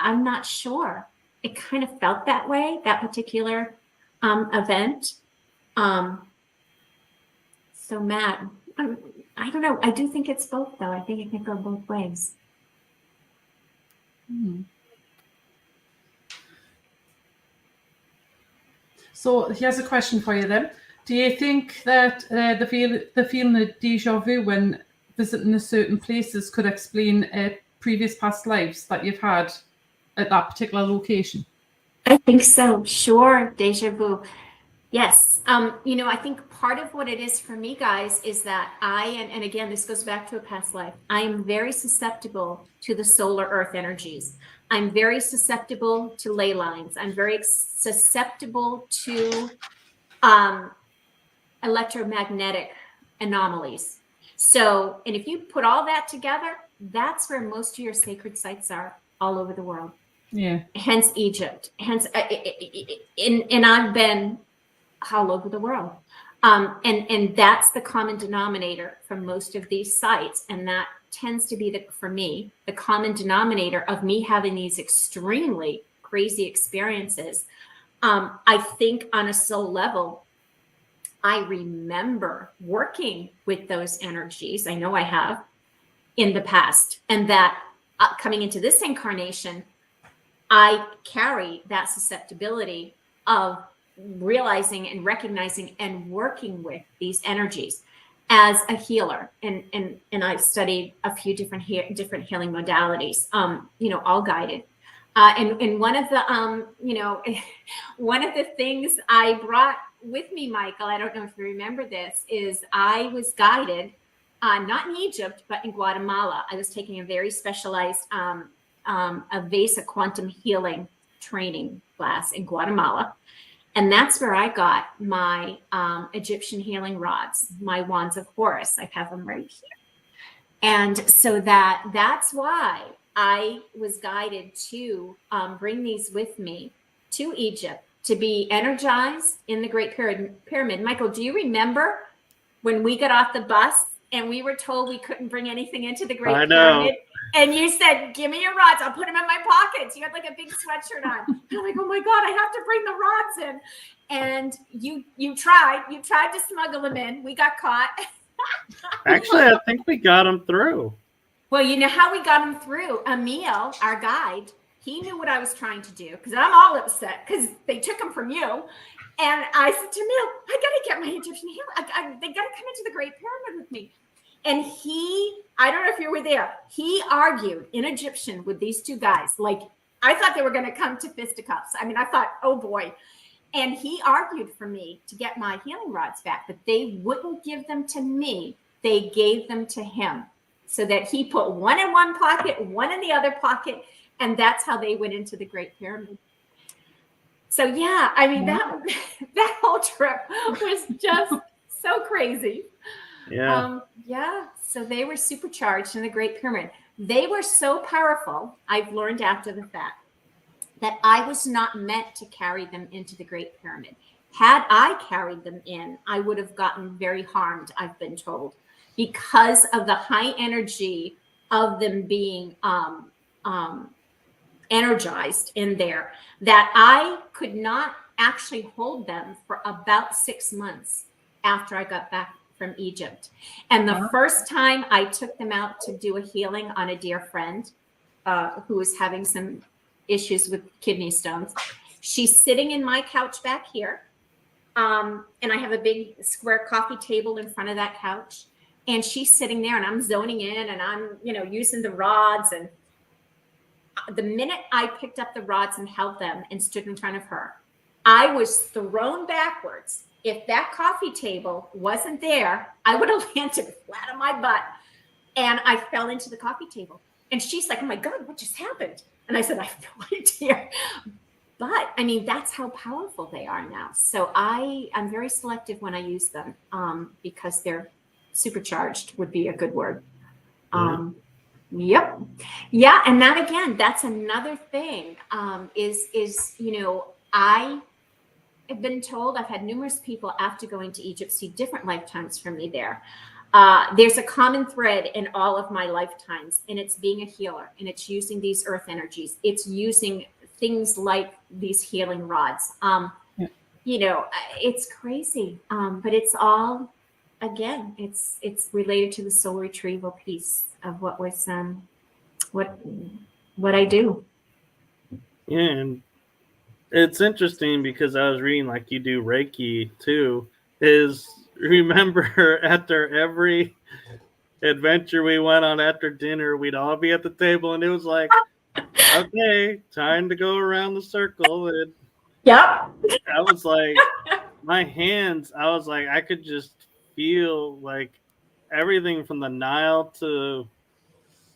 I'm not sure. It kind of felt that way, that particular event. So Matt, I don't know. I do think it's both, though. I think it can go both ways. So here's a question for you then. Do you think that the feeling of deja vu when visiting a certain places could explain previous past lives that you've had at that particular location? I think so. Sure. Deja vu. Yes. You know, I think part of what it is for me, guys, is that and again, this goes back to a past life. I am very susceptible to the solar earth energies. I'm very susceptible to ley lines. I'm very susceptible to electromagnetic anomalies. So, and if you put all that together, that's where most of your sacred sites are all over the world. Yeah. Hence Egypt. Hence, and I've been all over the world. And that's the common denominator from most of these sites. And that tends to be, for me, the common denominator of me having these extremely crazy experiences. I think on a soul level, I remember working with those energies. I know I have in the past. And that coming into this incarnation, I carry that susceptibility of realizing and recognizing and working with these energies as a healer. And I've studied a few different healing modalities, you know, all guided. And one of the, you know, one of the things I brought with me, Michael, I don't know if you remember this, is I was guided, not in Egypt, but in Guatemala. I was taking a very specialized Avesa Quantum Healing training class in Guatemala. And that's where I got my Egyptian healing rods, my wands of Horus. I have them right here. And so that's why I was guided to bring these with me to Egypt to be energized in the Great Pyramid. Michael, do you remember when we got off the bus and we were told we couldn't bring anything into the Great Pyramid? And you said, give me your rods. I'll put them in my pockets. You had like a big sweatshirt on. And I'm like, oh my God, I have to bring the rods in. And you tried to smuggle them in. We got caught. Actually, I think we got them through. Well, you know how we got him through? Emil, our guide, he knew what I was trying to do because I'm all upset because they took him from you. And I said to Emil, I got to get my Egyptian healer. They got to come into the Great Pyramid with me. And I don't know if you were there, he argued in Egyptian with these two guys. Like, I thought they were going to come to fisticuffs. I mean, I thought, oh boy. And he argued for me to get my healing rods back, but they wouldn't give them to me. They gave them to him so that he put one in one pocket, one in the other pocket. And that's how they went into the Great Pyramid. So, yeah, I mean, that whole trip was just so crazy. Yeah. Yeah. So they were supercharged in the Great Pyramid. They were so powerful, I've learned after the fact, that I was not meant to carry them into the Great Pyramid. Had I carried them in, I would have gotten very harmed, I've been told, because of the high energy of them being energized in there, that I could not actually hold them for about 6 months after I got back from Egypt. And the first time I took them out to do a healing on a dear friend who was having some issues with kidney stones, she's sitting in my couch back here. And I have a big square coffee table in front of that couch. And she's sitting there and I'm zoning in and I'm, using the rods. And the minute I picked up the rods and held them and stood in front of her, I was thrown backwards. If that coffee table wasn't there, I would have landed flat on my butt and I fell into the coffee table. And she's like, oh my God, what just happened? And I said, I have no idea. But I mean, that's how powerful they are now. So I'm very selective when I use them because they're supercharged would be a good word. Yep. Yeah. And that, again, that's another thing I have been told, I've had numerous people after going to Egypt see different lifetimes from me there. There's a common thread in all of my lifetimes, and it's being a healer, and it's using these earth energies. It's using things like these healing rods. It's crazy, but it's all, again, it's related to the soul retrieval piece of what was what I do. Yeah, and it's interesting because I was reading like you do Reiki too. Remember after every adventure we went on after dinner, we'd all be at the table and it was like, okay, time to go around the circle. And yep. I was like, my hands, I was like, I could just feel like everything from the Nile to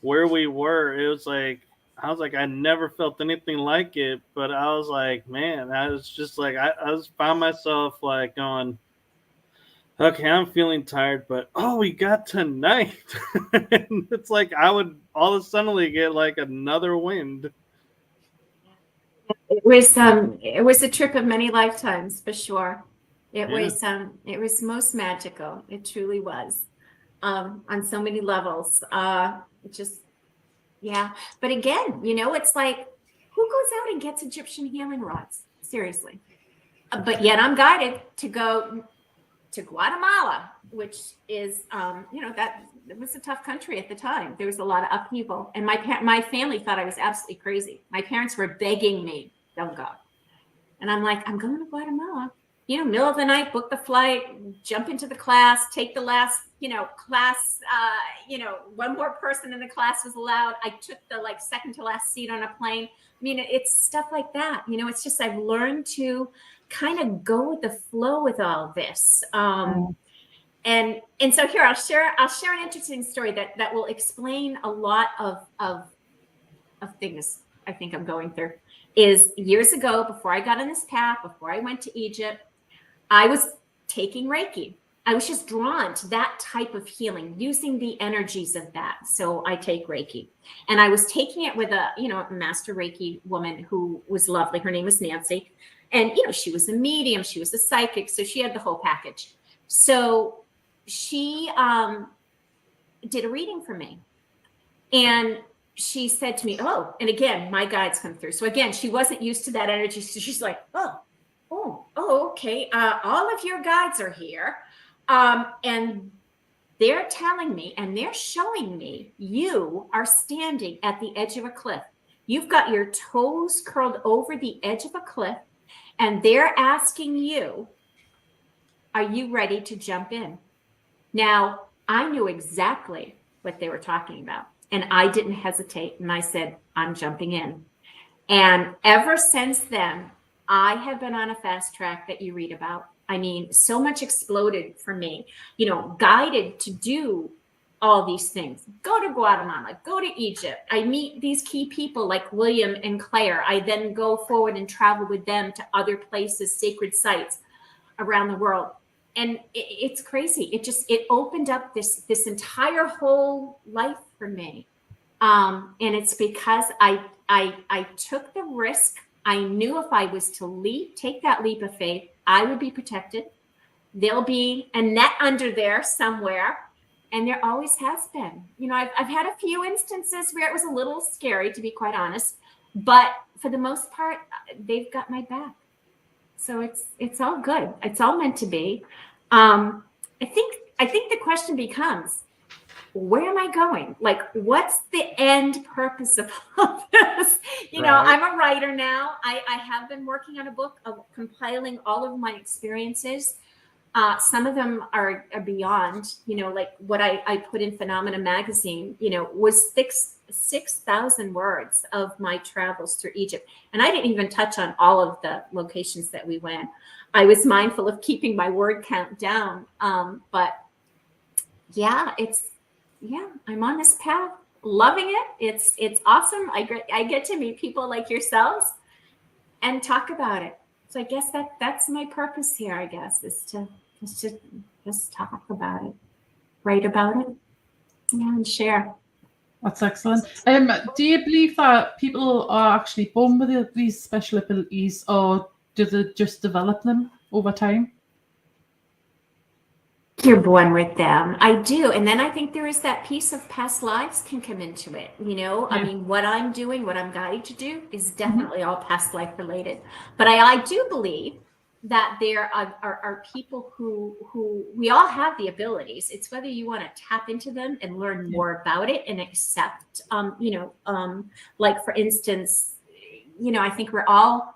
where we were. It was like, I was like, I never felt anything like it, but I was like, man, I was just like, I found myself like going, okay, I'm feeling tired, but we got tonight. And it's like I would all of a sudden get like another wind. It was a trip of many lifetimes for sure. It was most magical. It truly was, on so many levels. Yeah. But again, it's like, who goes out and gets Egyptian healing rods? Seriously. But yet I'm guided to go to Guatemala, which is, that it was a tough country at the time. There was a lot of upheaval. And my family thought I was absolutely crazy. My parents were begging me, don't go. And I'm like, I'm going to Guatemala. Middle of the night, book the flight, jump into the class, take the last, class, one more person in the class was allowed. I took the second to last seat on a plane. I mean, it's stuff like that. It's just, I've learned to kind of go with the flow with all of this. And so here, I'll share an interesting story that will explain a lot of things I think I'm going through. Is years ago, before I got on this path, before I went to Egypt, I was taking Reiki. I was just drawn to that type of healing, using the energies of that. So I take Reiki. And I was taking it with a master Reiki woman who was lovely. Her name was Nancy. And, she was a medium, she was a psychic. So she had the whole package. So she did a reading for me. And she said to me, and again, my guides come through. So again, she wasn't used to that energy. So she's like, okay. All of your guides are here. And They're telling me and they're showing me you are standing at the edge of a cliff. You've got your toes curled over the edge of a cliff, and they're asking you, are you ready to jump in? Now, I knew exactly what they were talking about, and I didn't hesitate, and I said, I'm jumping in. And ever since then, I have been on a fast track that you read about. I mean, so much exploded for me, guided to do all these things. Go to Guatemala, go to Egypt. I meet these key people like William and Claire. I then go forward and travel with them to other places, sacred sites around the world. And it's crazy. It opened up this entire whole life for me. And it's because I took the risk. I knew if I was to take that leap of faith, I would be protected. There'll be a net under there somewhere. And there always has been. I've had a few instances where it was a little scary, to be quite honest. But for the most part, they've got my back. So it's all good. It's all meant to be. I think the question becomes, where am I going? Like, what's the end purpose of all this? Right. I'm a writer now. I have been working on a book of compiling all of my experiences. Some of them are beyond, like what I put in Phenomena magazine, was 6,000 words of my travels through Egypt. And I didn't even touch on all of the locations that we went. I was mindful of keeping my word count down. But yeah, I'm on this path, loving it. It's awesome. I get to meet people like yourselves and talk about it. So I guess that's my purpose here, I guess, is to just talk about it, write about it, and share. That's excellent. Do you believe that people are actually born with these special abilities, or do they just develop them over time? You're born with them. I do. And then I think there is that piece of past lives can come into it. Yeah. I mean, what I'm doing, what I'm guided to do is definitely all past life related. But I do believe that there are people who we all have the abilities. It's whether you want to tap into them and learn more about it and accept, like for instance, I think we're all,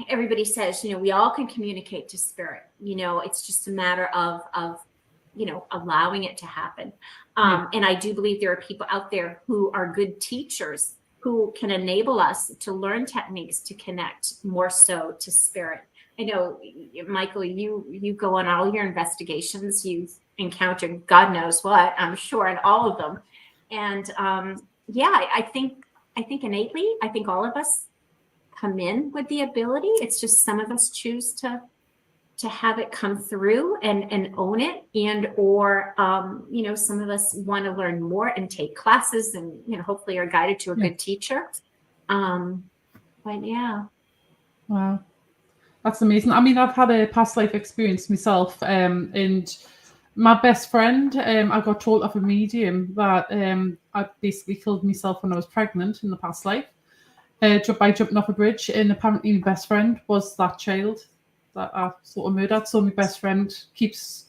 everybody says, we all can communicate to spirit. It's just a matter of allowing it to happen. And I do believe there are people out there who are good teachers who can enable us to learn techniques to connect more so to spirit. I know, Michael, you go on all your investigations, you've encountered God knows what, I'm sure, in all of them. And I think innately, I think all of us come in with the ability. It's just some of us choose to have it come through and own it, and or some of us want to learn more and take classes and hopefully are guided to a good teacher. But yeah. Wow. That's amazing. I mean, I've had a past life experience myself, and my best friend, I got told off a medium that I basically killed myself when I was pregnant in the past life, by jumping off a bridge, and apparently my best friend was that child that I sort of murdered. So my best friend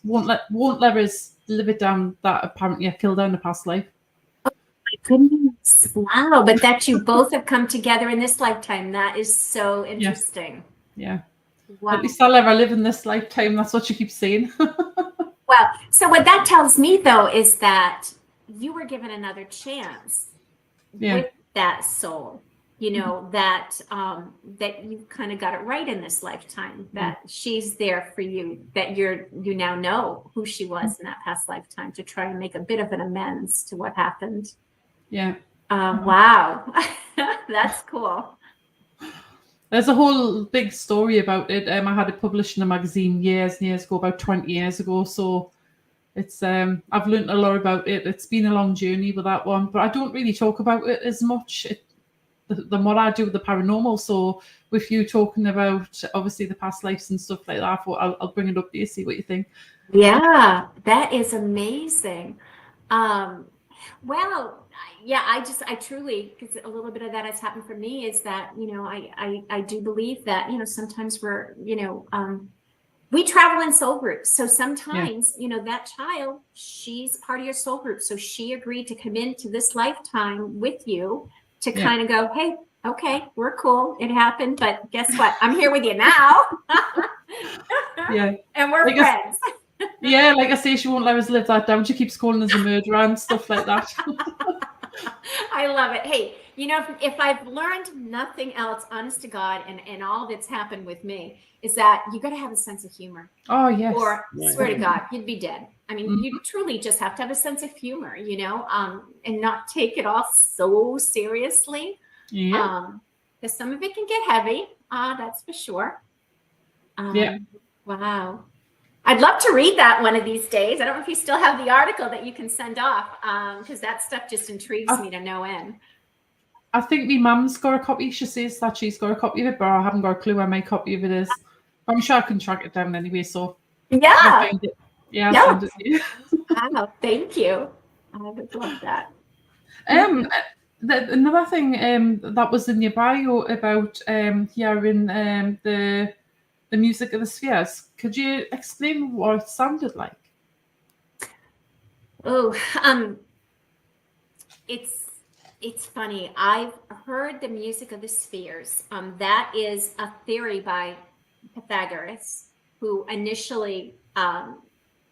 won't let us live it down that apparently I killed her in the past life. Oh my goodness! Wow! But that you both have come together in this lifetime. That is so interesting. Yeah. Wow. At least I'll ever live in this lifetime. That's what you keep saying. Well, so what that tells me, though, is that you were given another chance with that soul. That you kind of got it right in this lifetime. That she's there for you. That you now know who she was in that past lifetime to try and make a bit of an amends to what happened. Yeah. Wow, that's cool. There's a whole big story about it. I had it published in a magazine years and years ago, about 20 years ago. So it's I've learned a lot about it. It's been a long journey with that one, but I don't really talk about it as much than what I do with the paranormal. So with you talking about obviously the past lives and stuff like that, I thought I'll bring it up to you, see what you think. Yeah, that is amazing. Well, yeah, I truly, because a little bit of that has happened for me, is that, I do believe that, sometimes we're, we travel in soul groups. So sometimes, you know, that child, she's part of your soul group. So she agreed to come into this lifetime with you to kind of go, hey, okay, we're cool. It happened. But guess what? I'm here with you now. And we're friends. Yeah, like I say, she won't let us live that down. She keeps calling us a murderer and stuff like that. I love it. Hey, you know, if I've learned nothing else, honest to God, and all that's happened with me, is that you got to have a sense of humor. Oh, yes. Or swear to God, you'd be dead. I mean, you truly just have to have a sense of humor, you know, and not take it all so seriously. Yeah. Because some of it can get heavy. That's for sure. Wow. I'd love to read that one of these days. I don't know if you still have the article that you can send off, because that stuff just intrigues me to no end. I think my mum's got a copy. She says that she's got a copy of it, but I haven't got a clue where my copy of it is. I'm sure I can track it down anyway. So yeah, I'll send it to you. Wow, thank you. I would love that. Another thing that was in your bio about hearing the music of the spheres. Could you explain what it sounded like? Oh, it's funny. I've heard the music of the spheres. That is a theory by Pythagoras, who initially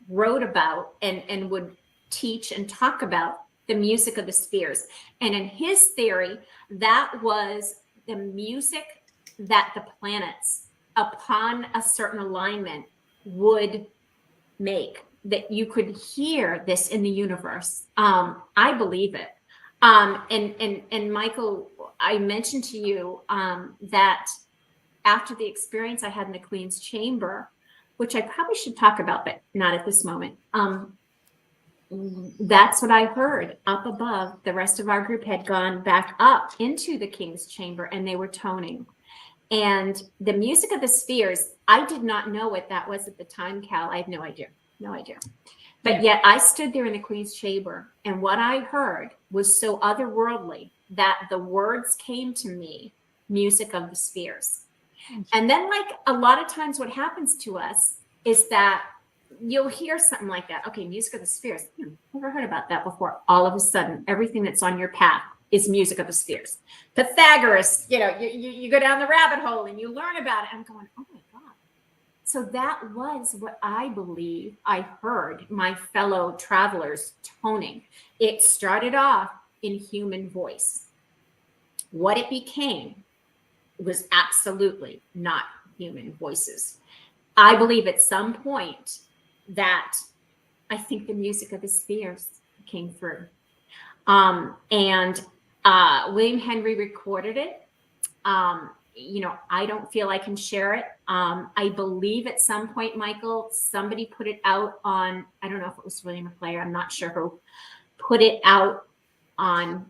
wrote about and would teach and talk about the music of the spheres. And in his theory, that was the music that the planets, upon a certain alignment, would make, that you could hear this in the universe. I believe it. And Michael, I mentioned to you that after the experience I had in the Queen's Chamber, which I probably should talk about, but not at this moment. That's what I heard up above. The rest of our group had gone back up into the King's Chamber, and they were toning. And the music of the spheres, I did not know what that was at the time, Cal. I had no idea. But yet I stood there in the Queen's Chamber, and what I heard was so otherworldly that the words came to me, music of the spheres. And then, like a lot of times what happens to us is that you'll hear something like that. Okay, music of the spheres. Never heard about that before. All of a sudden, everything that's on your path is music of the spheres. Pythagoras, you know, you go down the rabbit hole and you learn about it. I'm going, oh my God. So that was what I believe I heard my fellow travelers toning. It started off in human voice. What it became was absolutely not human voices. I believe at some point that I think the music of the spheres came through. And William Henry recorded it. You know, I don't feel I can share it. I believe at some point, Michael, somebody put it out on, I don't know if it was William or Claire, I'm not sure who put it out on,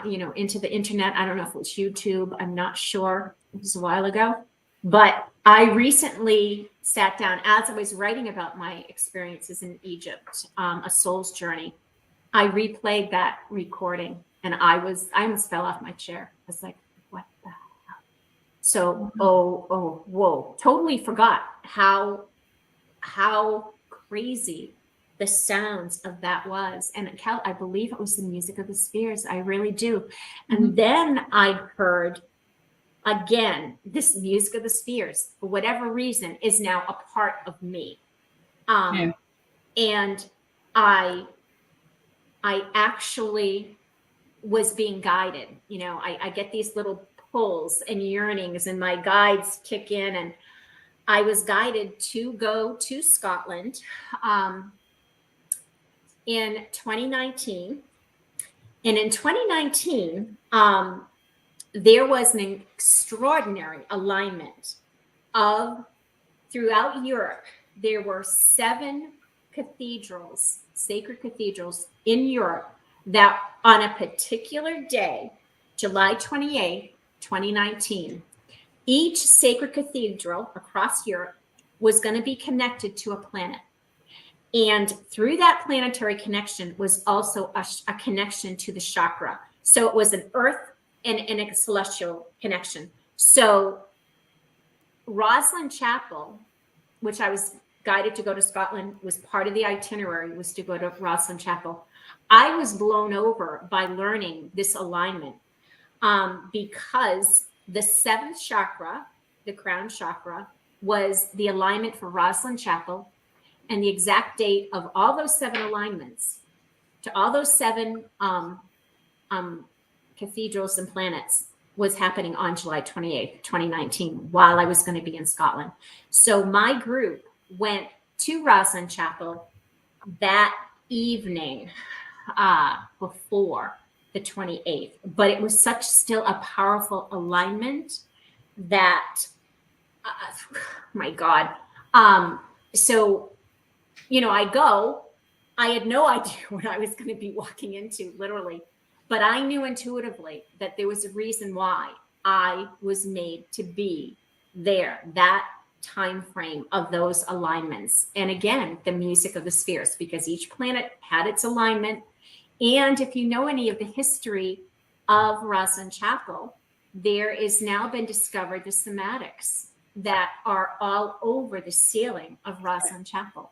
you know, into the internet. I don't know if it was YouTube. I'm not sure. It was a while ago. But I recently sat down as I was writing about my experiences in Egypt, A Soul's Journey. I replayed that recording, and I almost fell off my chair. I was like, what the hell? So, whoa, totally forgot how crazy the sounds of that was. And Cal, I believe it was the music of the spheres. I really do. And then I heard, again, this music of the spheres, for whatever reason, is now a part of me. And I actually was being guided. You know, I get these little pulls and yearnings, and my guides kick in, and I was guided to go to Scotland in 2019. And in 2019, there was an extraordinary alignment of, throughout Europe, there were 7 cathedrals, sacred cathedrals in Europe, that on a particular day, July 28, 2019, each sacred cathedral across Europe was going to be connected to a planet. And through that planetary connection was also a connection to the chakra. So it was an earth and a celestial connection. So Rosslyn Chapel which I was guided to go to Scotland, was part of the itinerary, was to go to Rosslyn Chapel. I was blown over by learning this alignment because the 7th chakra, the crown chakra, was the alignment for Rosslyn Chapel, and the exact date of all those 7 alignments to all those 7 cathedrals and planets was happening on July 28th, 2019, while I was going to be in Scotland. So my group went to Rosslyn Chapel that evening before the 28th, but it was such still a powerful alignment that, my God. So, you know, I had no idea what I was going to be walking into, literally, but I knew intuitively that there was a reason why I was made to be there, that time frame of those alignments. And again, the music of the spheres, because each planet had its alignment. And if you know any of the history of Rosslyn Chapel, there is now been discovered the somatics that are all over the ceiling of Rosslyn Chapel,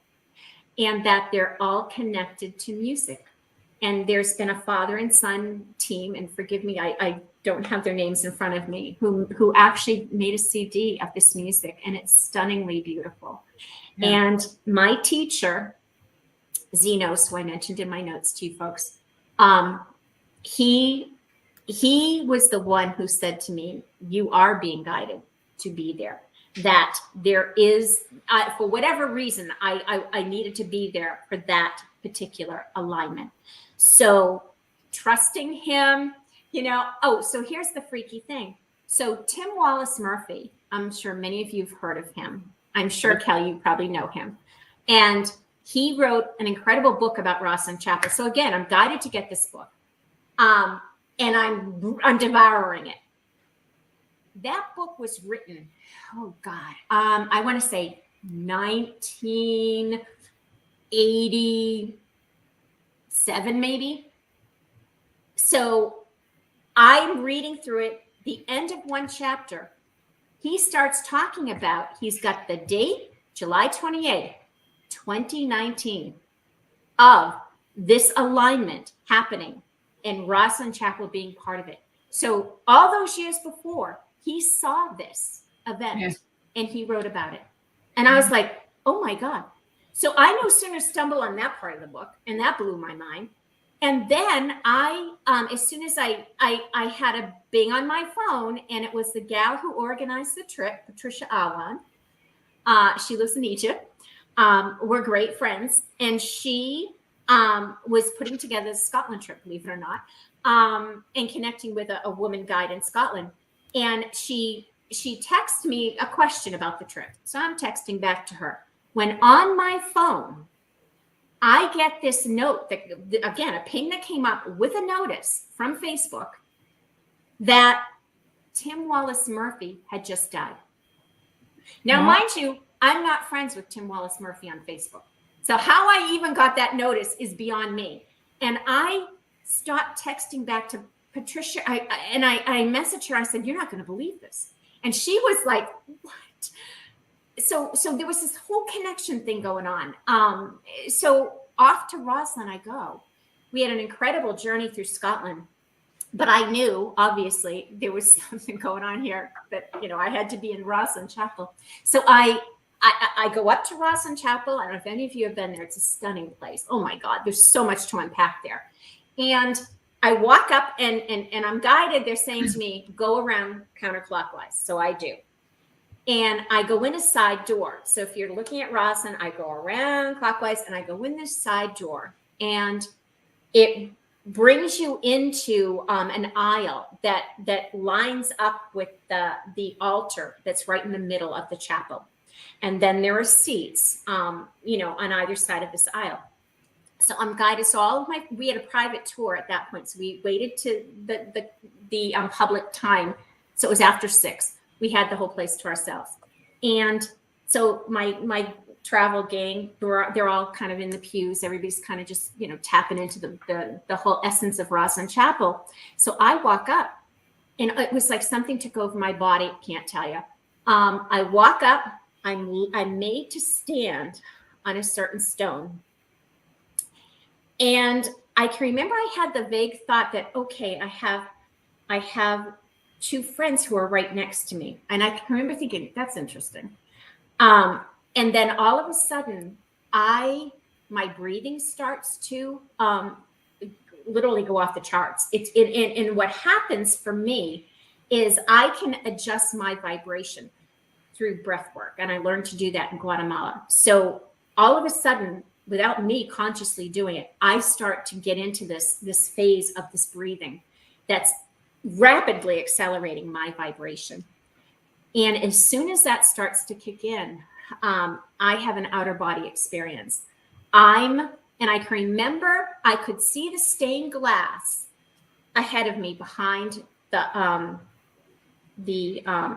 and that they're all connected to music. And there's been a father and son team, and forgive me, I don't have their names in front of me, who actually made a CD of this music, and it's stunningly beautiful. Yeah. And my teacher, Xenos, who I mentioned in my notes to you folks, he was the one who said to me, you are being guided to be there. That there is, for whatever reason, I needed to be there for that particular alignment. So trusting him, you know. Oh, so here's the freaky thing. So Tim Wallace Murphy, I'm sure many of you have heard of him. I'm sure, Kell, you probably know him. And he wrote an incredible book about Rosslyn Chapel. So again, I'm guided to get this book. And I'm devouring it. That book was written, oh God, I want to say 1987, maybe. So I'm reading through it. The end of one chapter, he starts talking about, he's got the date, July 28th, 2019, of this alignment happening and Rosslyn Chapel being part of it. So all those years before, he saw this event and he wrote about it. And I was like, oh my God. So I no sooner stumble on that part of the book, and that blew my mind. And then I, as soon as I had a bing on my phone, and it was the gal who organized the trip, Patricia Awan. She lives in Egypt. We're great friends. And she was putting together the Scotland trip, believe it or not, and connecting with a woman guide in Scotland. And she texted me a question about the trip. So I'm texting back to her. When on my phone, I get this note that, again, a ping that came up with a notice from Facebook that Tim Wallace Murphy had just died. Now, mind you, I'm not friends with Tim Wallace Murphy on Facebook. So how I even got that notice is beyond me. And I stopped texting back to Patricia. I messaged her. I said, you're not going to believe this. And she was like, what? So there was this whole connection thing going on. So off to Rosslyn I go. We had an incredible journey through Scotland, but I knew obviously there was something going on here that, you know, I had to be in Rosslyn Chapel. So I go up to Rosslyn Chapel. I don't know if any of you have been there. It's a stunning place. Oh my God, there's so much to unpack there. And I walk up and I'm guided. They're saying to me, go around counterclockwise. So I do. And I go in a side door. So if you're looking at Rosslyn, I go around clockwise and I go in this side door. And it brings you into an aisle that lines up with the altar that's right in the middle of the chapel. And then there are seats, you know, on either side of this aisle. So I'm guided. So we had a private tour at that point. So we waited to the public time. So it was after 6. We had the whole place to ourselves. And so my travel gang, they're all kind of in the pews. Everybody's kind of just, you know, tapping into the whole essence of Rosslyn Chapel. So I walk up and it was like something took over my body. Can't tell you. I walk up I'm made to stand on a certain stone. And I can remember I had the vague thought that, okay, I have two friends who are right next to me. And I can remember thinking, that's interesting. And then all of a sudden, my breathing starts to literally go off the charts. And what happens for me is I can adjust my vibration through breath work. And I learned to do that in Guatemala. So all of a sudden, without me consciously doing it, I start to get into this phase of this breathing that's rapidly accelerating my vibration. And as soon as that starts to kick in, I have an outer body experience. And I can remember I could see the stained glass ahead of me behind the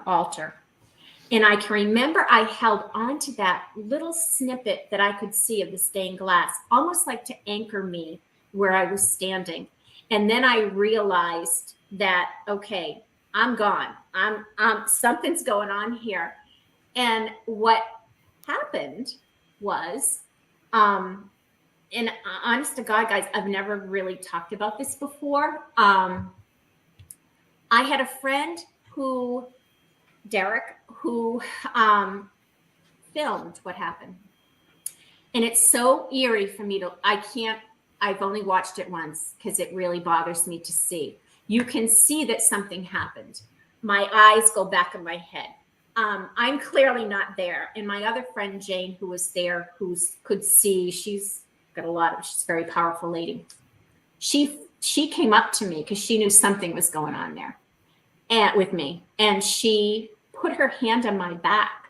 altar. And I can remember I held on to that little snippet that I could see of the stained glass, almost like to anchor me where I was standing. And then I realized that, okay, I'm gone. Something's going on here. And what happened was, and honest to God, guys, I've never really talked about this before. I had a friend Derek, who filmed what happened. And it's so eerie for me I've only watched it once because it really bothers me to see. You can see that something happened. My eyes go back in my head. I'm clearly not there. And my other friend, Jane, who was there, could see, she's a very powerful lady. She came up to me because she knew something was going on there with me. And she put her hand on my back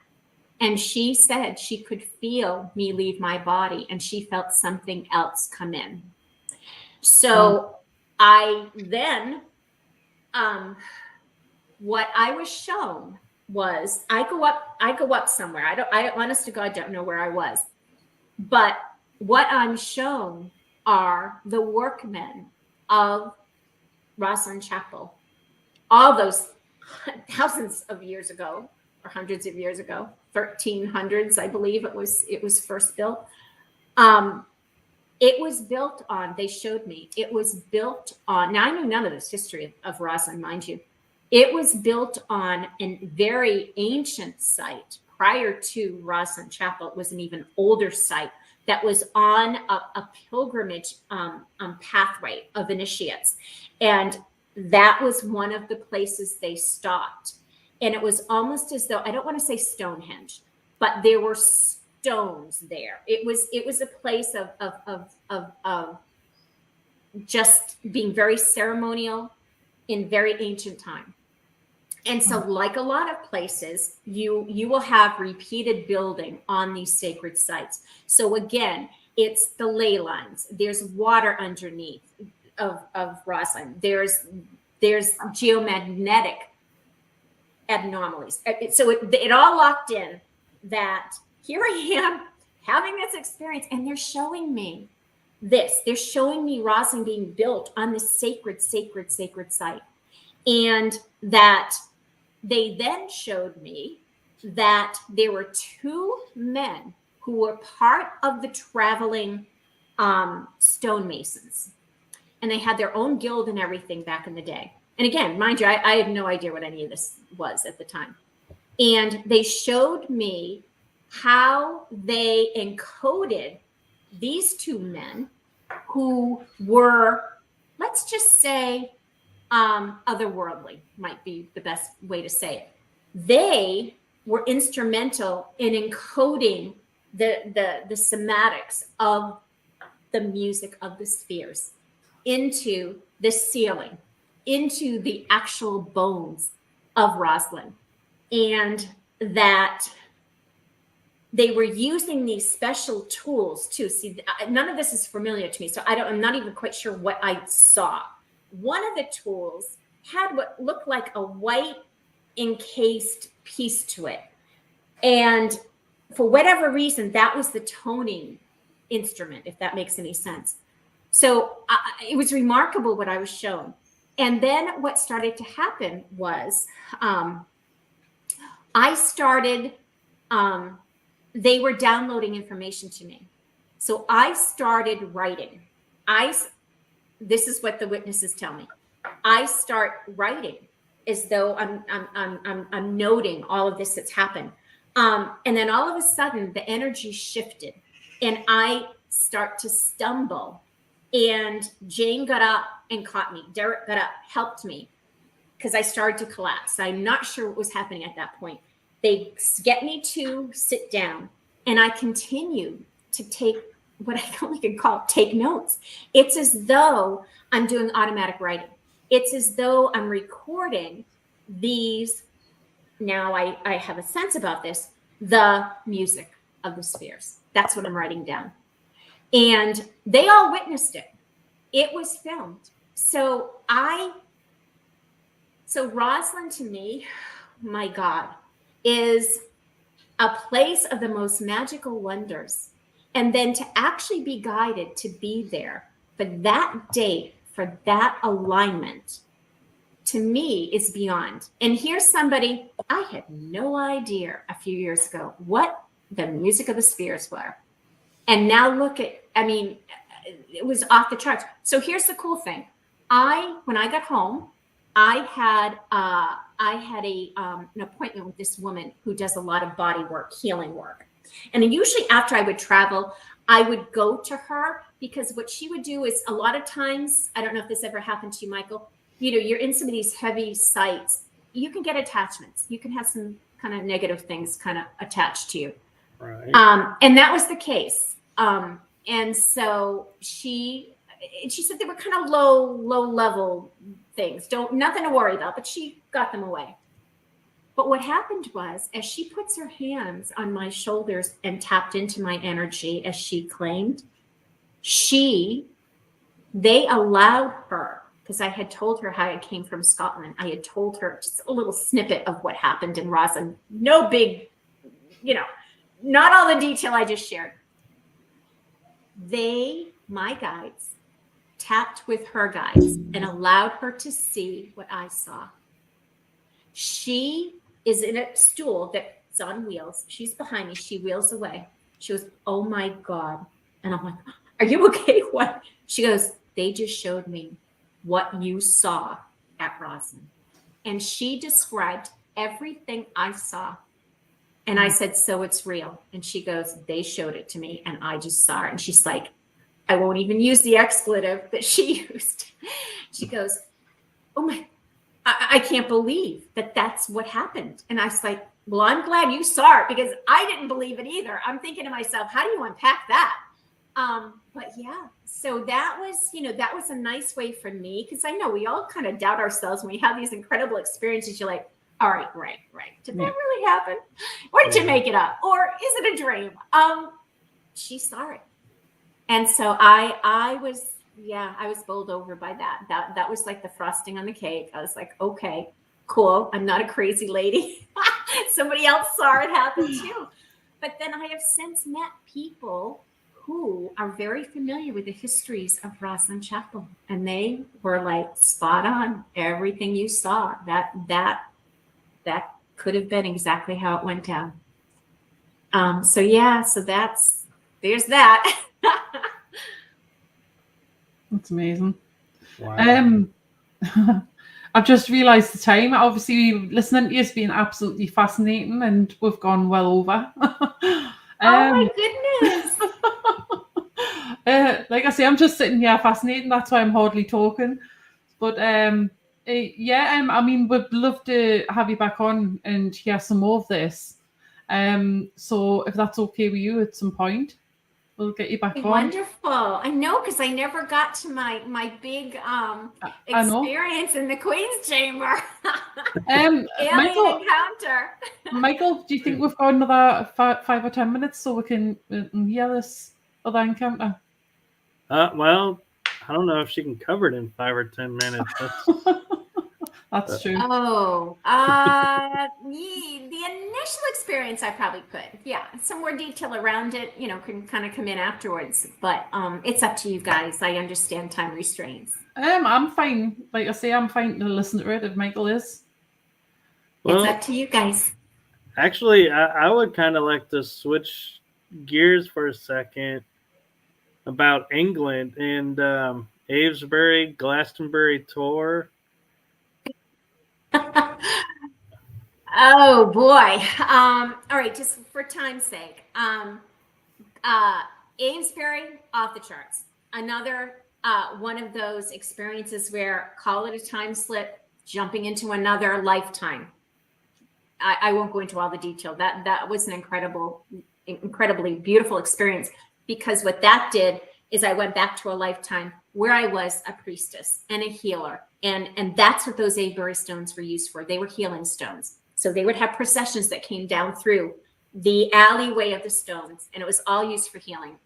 and she said she could feel me leave my body and she felt something else come in. So I then, what I was shown was I go up somewhere. I honest to God don't know where I was, but what I'm shown are the workmen of Rosslyn Chapel, all those thousands of years ago or hundreds of years ago, 1300s, I believe it was first built. It was built on, they showed me, it was built on, now I know none of this history of Rosslyn, mind you. It was built on a very ancient site prior to Rosslyn Chapel. It was an even older site that was on a pilgrimage pathway of initiates. And that was one of the places they stopped. And it was almost as though, I don't want to say Stonehenge, but there were stones there. It was a place of just being very ceremonial in very ancient time. And so like a lot of places, you will have repeated building on these sacred sites. So again, it's the ley lines. There's water underneath of Rosslyn. There's geomagnetic anomalies. So it all locked in that here I am having this experience and they're showing me this. They're showing me Rosslyn being built on this sacred site. And that they then showed me that there were two men who were part of the traveling stonemasons. And they had their own guild and everything back in the day. And again, mind you, I had no idea what any of this was at the time. And they showed me how they encoded these two men who were, let's just say, otherworldly might be the best way to say it. They were instrumental in encoding the somatics of the music of the spheres into the ceiling, into the actual bones of Rosslyn. And that they were using these special tools too. See, none of this is familiar to me, so I'm not even quite sure what I saw. One of the tools had what looked like a white encased piece to it. And for whatever reason, that was the toning instrument, if that makes any sense. So it was remarkable what I was shown. And then what started to happen was I started they were downloading information to me. So I started writing. This is what the witnesses tell me. I start writing as though I'm noting all of this that's happened. And then all of a sudden the energy shifted and I start to stumble, and Jane got up and caught me. Derek got up, helped me, because I started to collapse. I'm not sure what was happening at that point. They get me to sit down, and I continued to take what I only can call take notes. It's as though I'm doing automatic writing. It's as though I'm recording these. Now I have a sense about this, the music of the spheres. That's what I'm writing down. And they all witnessed it. It was filmed. So Roslyn to me, my God, is a place of the most magical wonders. And then to actually be guided to be there for that date, for that alignment, to me is beyond. And here's somebody, I had no idea a few years ago what the music of the spheres were. And now look at, it was off the charts. So here's the cool thing. When I got home, I had an appointment with this woman who does a lot of body work, healing work. And usually after I would travel, I would go to her, because what she would do is a lot of times, I don't know if this ever happened to you, Michael, you're in some of these heavy sites, you can get attachments. You can have some kind of negative things kind of attached to you. Right. And that was the case. And so she said they were kind of low level things. Nothing to worry about, but she got them away. But what happened was, as she puts her hands on my shoulders and tapped into my energy, as she claimed, they allowed her, because I had told her how I came from Scotland. I had told her just a little snippet of what happened in Roslyn. No big, not all the detail I just shared. My guides, tapped with her guides and allowed her to see what I saw. She is in a stool that's on wheels. She's behind me. She wheels away. She goes, "Oh my God." And I'm like, "Are you okay?" What? She goes, "They just showed me what you saw at Roslyn." And she described everything I saw. And I said, "So it's real?" And she goes, "They showed it to me and I just saw it." And she's like, I won't even use the expletive that she used. She goes, "Oh my, I can't believe that that's what happened." And I was like, "Well, I'm glad you saw it, because I didn't believe it either." I'm thinking to myself, how do you unpack that? But yeah, so that was a nice way for me, because I know we all kind of doubt ourselves when we have these incredible experiences. You're like, all right. Did that really happen? Or did you make it up? Or is it a dream? She saw it. And so I was bowled over by that. That was like the frosting on the cake. I was like, okay, cool. I'm not a crazy lady. Somebody else saw it happen too. But then I have since met people who are very familiar with the histories of Roslyn Chapel. And they were like, spot on. Everything you saw, that could have been exactly how it went down. So there's that. That's amazing. Wow. I've just realised the time. Obviously, listening to you has been absolutely fascinating, and we've gone well over. Oh my goodness! Like I say, I'm just sitting here fascinated. That's why I'm hardly talking. But we'd love to have you back on and hear some more of this. So if that's okay with you at some point, we'll get you back on. Wonderful. I know, because I never got to my big experience in the Queen's Chamber. Alien encounter. Michael, do you think we've got another 5 or 10 minutes so we can hear this other encounter? Well, I don't know if she can cover it in 5 or 10 minutes. That's true. Oh, the initial experience I probably could. Yeah, some more detail around it, can kind of come in afterwards. But it's up to you guys. I understand time restraints. I'm fine. Like I say, I'm fine to listen to it if Michael is. Well, it's up to you guys. Actually, I would kind of like to switch gears for a second about England and Avesbury, Glastonbury tour. Oh boy. All right, just for time's sake. Amesbury, off the charts. Another one of those experiences where, call it a time slip, jumping into another lifetime. I won't go into all the detail. That was an incredibly beautiful experience, because what that did is I went back to a lifetime where I was a priestess and a healer. And that's what those Avebury stones were used for. They were healing stones. So they would have processions that came down through the alleyway of the stones, and it was all used for healing.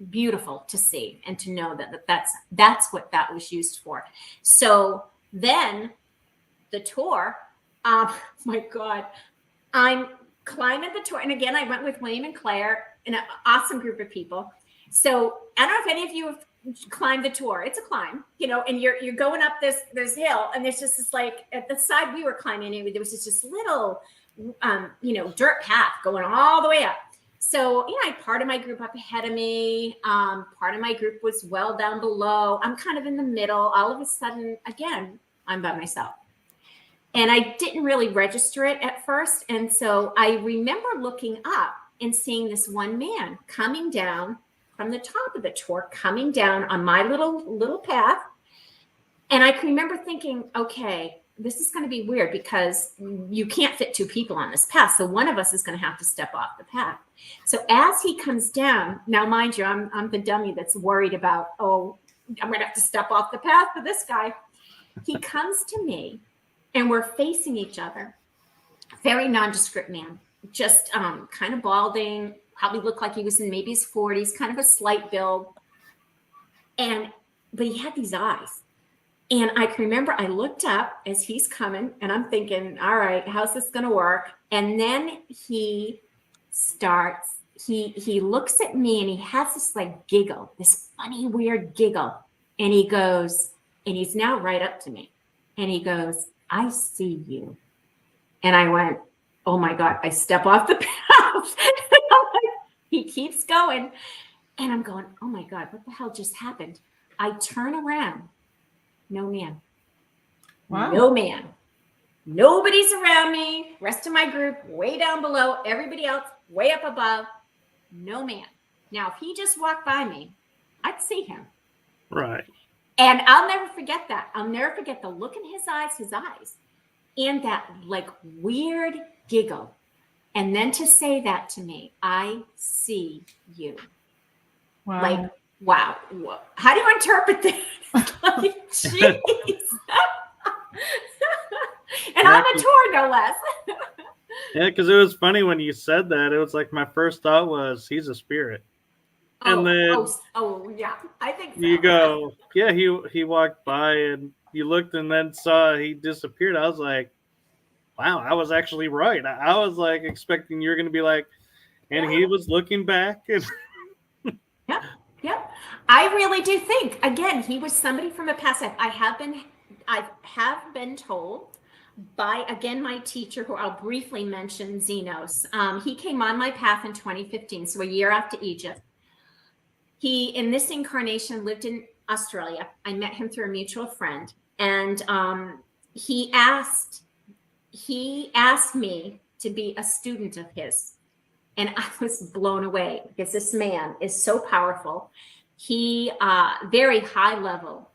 Beautiful to see and to know that's what that was used for. So then the tour, my God, I'm climbing the tour. And again, I went with William and Claire and an awesome group of people. So I don't know if any of you have climbed the tour. It's a climb, and you're going up this hill, and there's just this, like, at the side we were climbing anyway, there was just this little dirt path going all the way up. So, I had part of my group up ahead of me. Part of my group was well down below. I'm kind of in the middle. All of a sudden, again, I'm by myself. And I didn't really register it at first. And so I remember looking up and seeing this one man coming down from the top of the tour, coming down on my little path. And I can remember thinking, okay, this is going to be weird, because you can't fit two people on this path. So one of us is going to have to step off the path. So as he comes down, now mind you, I'm the dummy that's worried about, oh, I'm going to have to step off the path for this guy. He comes to me, and we're facing each other. Very nondescript man, just kind of balding, probably looked like he was in maybe his 40s, kind of a slight build. But he had these eyes. And I can remember I looked up as he's coming, and I'm thinking, all right, how's this going to work? And then he looks at me, and he has this like giggle, this funny, weird giggle. And he goes, and he's now right up to me. And he goes, I see you. And I went, oh my God, I step off the path. He keeps going. And I'm going, oh my God, what the hell just happened? I turn around. No man. Wow. No man. Nobody's around me. Rest of my group way down below. Everybody else way up above. No man. Now, if he just walked by me, I'd see him. Right. And I'll never forget that. I'll never forget the look in his eyes, and that like weird giggle. And then to say that to me, I see you. Wow. Like, wow. How do you interpret that? Like, jeez. And on the tour, no less. Yeah, because it was funny when you said that. It was like my first thought was, he's a spirit. And then yeah, I think so. You go, yeah, he walked by, and you looked and then saw he disappeared. I was like, wow, I was actually right. I was like expecting you're going to be like, and he was looking back. And Yep. I really do think, again, he was somebody from a past life. I have been told by, again, my teacher, who I'll briefly mention, Xenos. He came on my path in 2015, so a year after Egypt. He, in this incarnation, lived in Australia. I met him through a mutual friend, and he asked me to be a student of his. And I was blown away, because this man is so powerful. He, very high level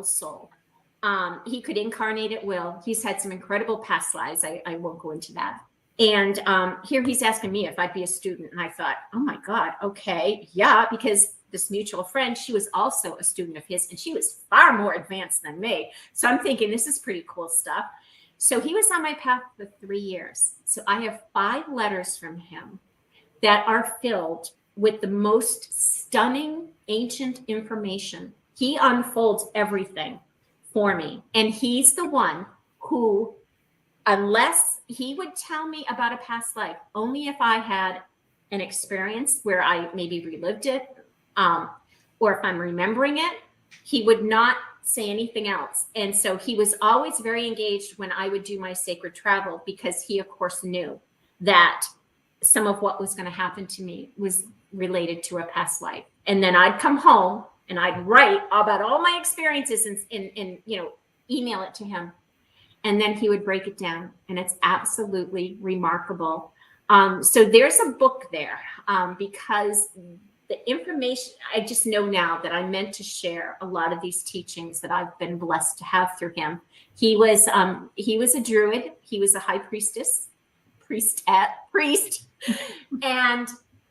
soul. He could incarnate at will. He's had some incredible past lives. I won't go into that. And here he's asking me if I'd be a student. And I thought, oh my God, okay, yeah, because this mutual friend, she was also a student of his, and she was far more advanced than me. So I'm thinking, this is pretty cool stuff. So he was on my path for 3 years. So I have 5 letters from him that are filled with the most stunning ancient information. He unfolds everything for me. And he's the one who, unless he would tell me about a past life, only if I had an experience where I maybe relived it, or if I'm remembering it, he would not say anything else. And so he was always very engaged when I would do my sacred travel, because he, of course, knew that some of what was going to happen to me was related to a past life. And then I'd come home and I'd write about all my experiences and email it to him. And then he would break it down, and it's absolutely remarkable. So there's a book there, because the information, I just know now that I meant to share a lot of these teachings that I've been blessed to have through him. He was a Druid. He was a high priest, and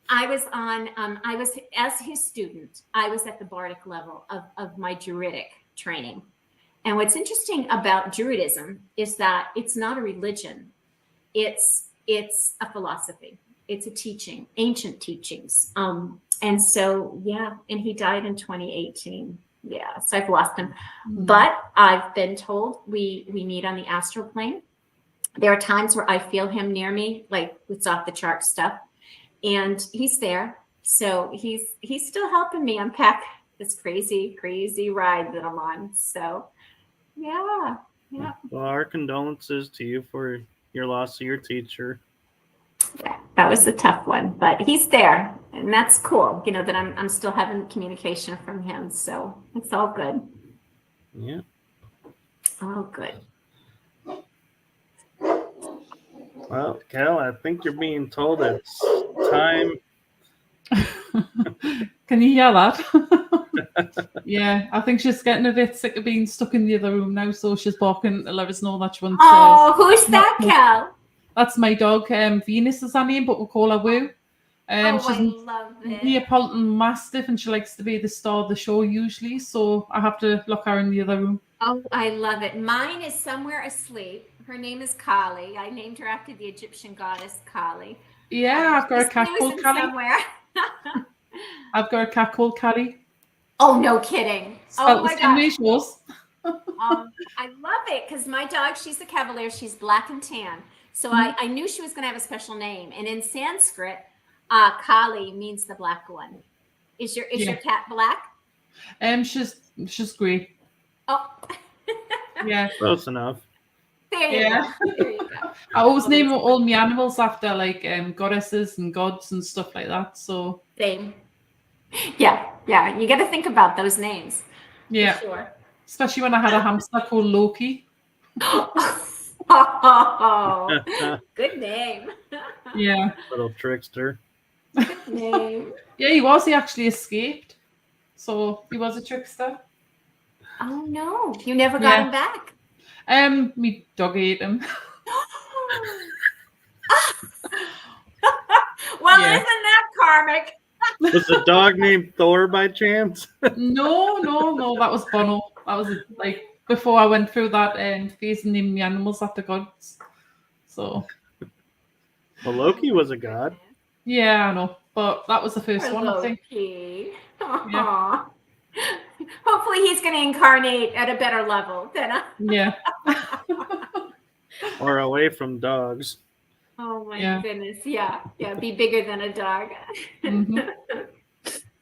I was as his student, I was at the Bardic level of my Druidic training. And what's interesting about Druidism is that it's not a religion. It's a philosophy. It's a teaching, ancient teachings. And so, and he died in 2018. Yeah, so I've lost him. Mm-hmm. But I've been told we meet on the astral plane. There are times where I feel him near me, like it's off the chart stuff. And he's there. So he's still helping me unpack this crazy, crazy ride that I'm on. So, yeah. Well, our condolences to you for your loss of your teacher. Yeah, that was a tough one, but he's there, and that's cool. That I'm still having communication from him, so it's all good. Yeah, all good. Well, Kell, I think you're being told it's time. Can you hear that? Yeah, I think she's getting a bit sick of being stuck in the other room now, so she's barking to let us know that she wants to. Oh, who's that, Kell? That's my dog. Venus is her name, but we'll call her Woo. She's I love it. A Neapolitan Mastiff, and she likes to be the star of the show usually, so I have to lock her in the other room. Oh, I love it. Mine is somewhere asleep. Her name is Kali. I named her after the Egyptian goddess Kali. Yeah, I've got a cat called Kali. Somewhere. I've got a cat called Kali. Oh, no kidding. Spelled the same way yours. I love it because my dog, she's a Cavalier. She's black and tan. So I knew she was going to have a special name. And in Sanskrit, Kali means the black one. Is your cat black? She's grey. Oh. Yeah. Close enough. There you go. There you go. I always name all my animals after like goddesses and gods and stuff like that. So same. Yeah. You got to think about those names. Yeah. For sure. Especially when I had a hamster called Loki. Oh, good name. Yeah. Little trickster. Good name. Yeah, he was. He actually escaped. So he was a trickster. Oh no. You never got him back? Me dog ate him. Well, isn't that karmic? Was the dog named Thor by chance? No. That was Bono. That was like before I went through that phase and named the animals after gods. So. Well, Loki was a god. Yeah, I know. But that was the first one, I think. Yeah. Hopefully he's going to incarnate at a better level than Yeah. Or away from dogs. Oh my goodness. Yeah. Be bigger than a dog. Mm-hmm.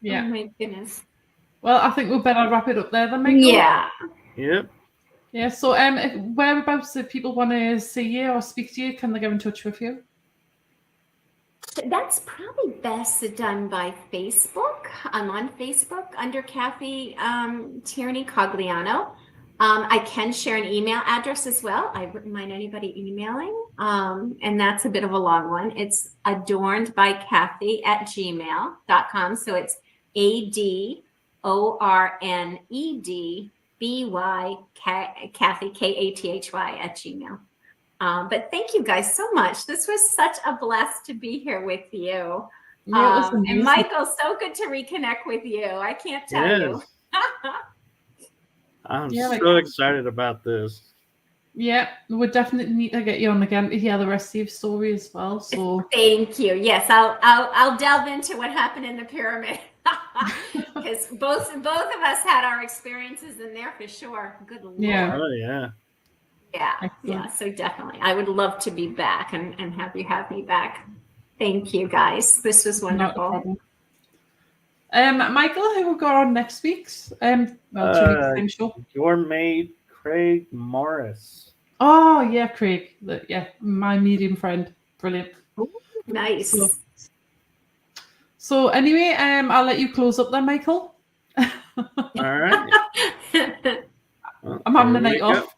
Yeah. Oh my goodness. Well, I think we better wrap it up there then, Michael. Yeah. Yep. Yeah. So, whereabouts if people want to see you or speak to you, can they get in touch with you? That's probably best done by Facebook. I'm on Facebook under Kathy Tierney Cogliano. I can share an email address as well. I wouldn't mind anybody emailing. And that's a bit of a long one. It's adornedbykathy@gmail.com. So it's ADORNEDBY Kathy KATHY@gmail. But thank you guys so much. This was such a blast to be here with you. And Michael, so good to reconnect with you. I can't tell you. I'm so excited about this. Yeah, we definitely need to get you on again to hear the rest of your story as well. So thank you. Yes, I'll delve into what happened in the pyramid because both of us had our experiences in there for sure. Good Lord. Yeah. Oh yeah. Yeah. So definitely, I would love to be back and have you have me back. Thank you, guys. This was wonderful. Michael, who will go on next week's? 2 weeks time show. Your mate, Craig Morris. Oh yeah, Craig. My medium friend. Brilliant. Nice. So anyway, I'll let you close up then, Michael. All right. Well, I'm having a here we night go. off.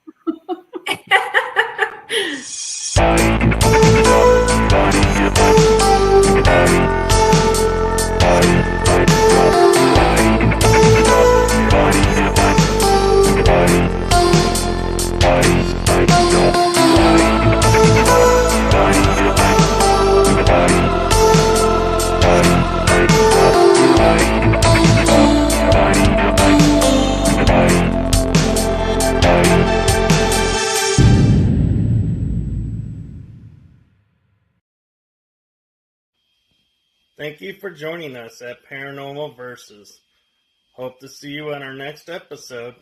Thank you for joining us at Paranormal Versus. Hope to see you on our next episode.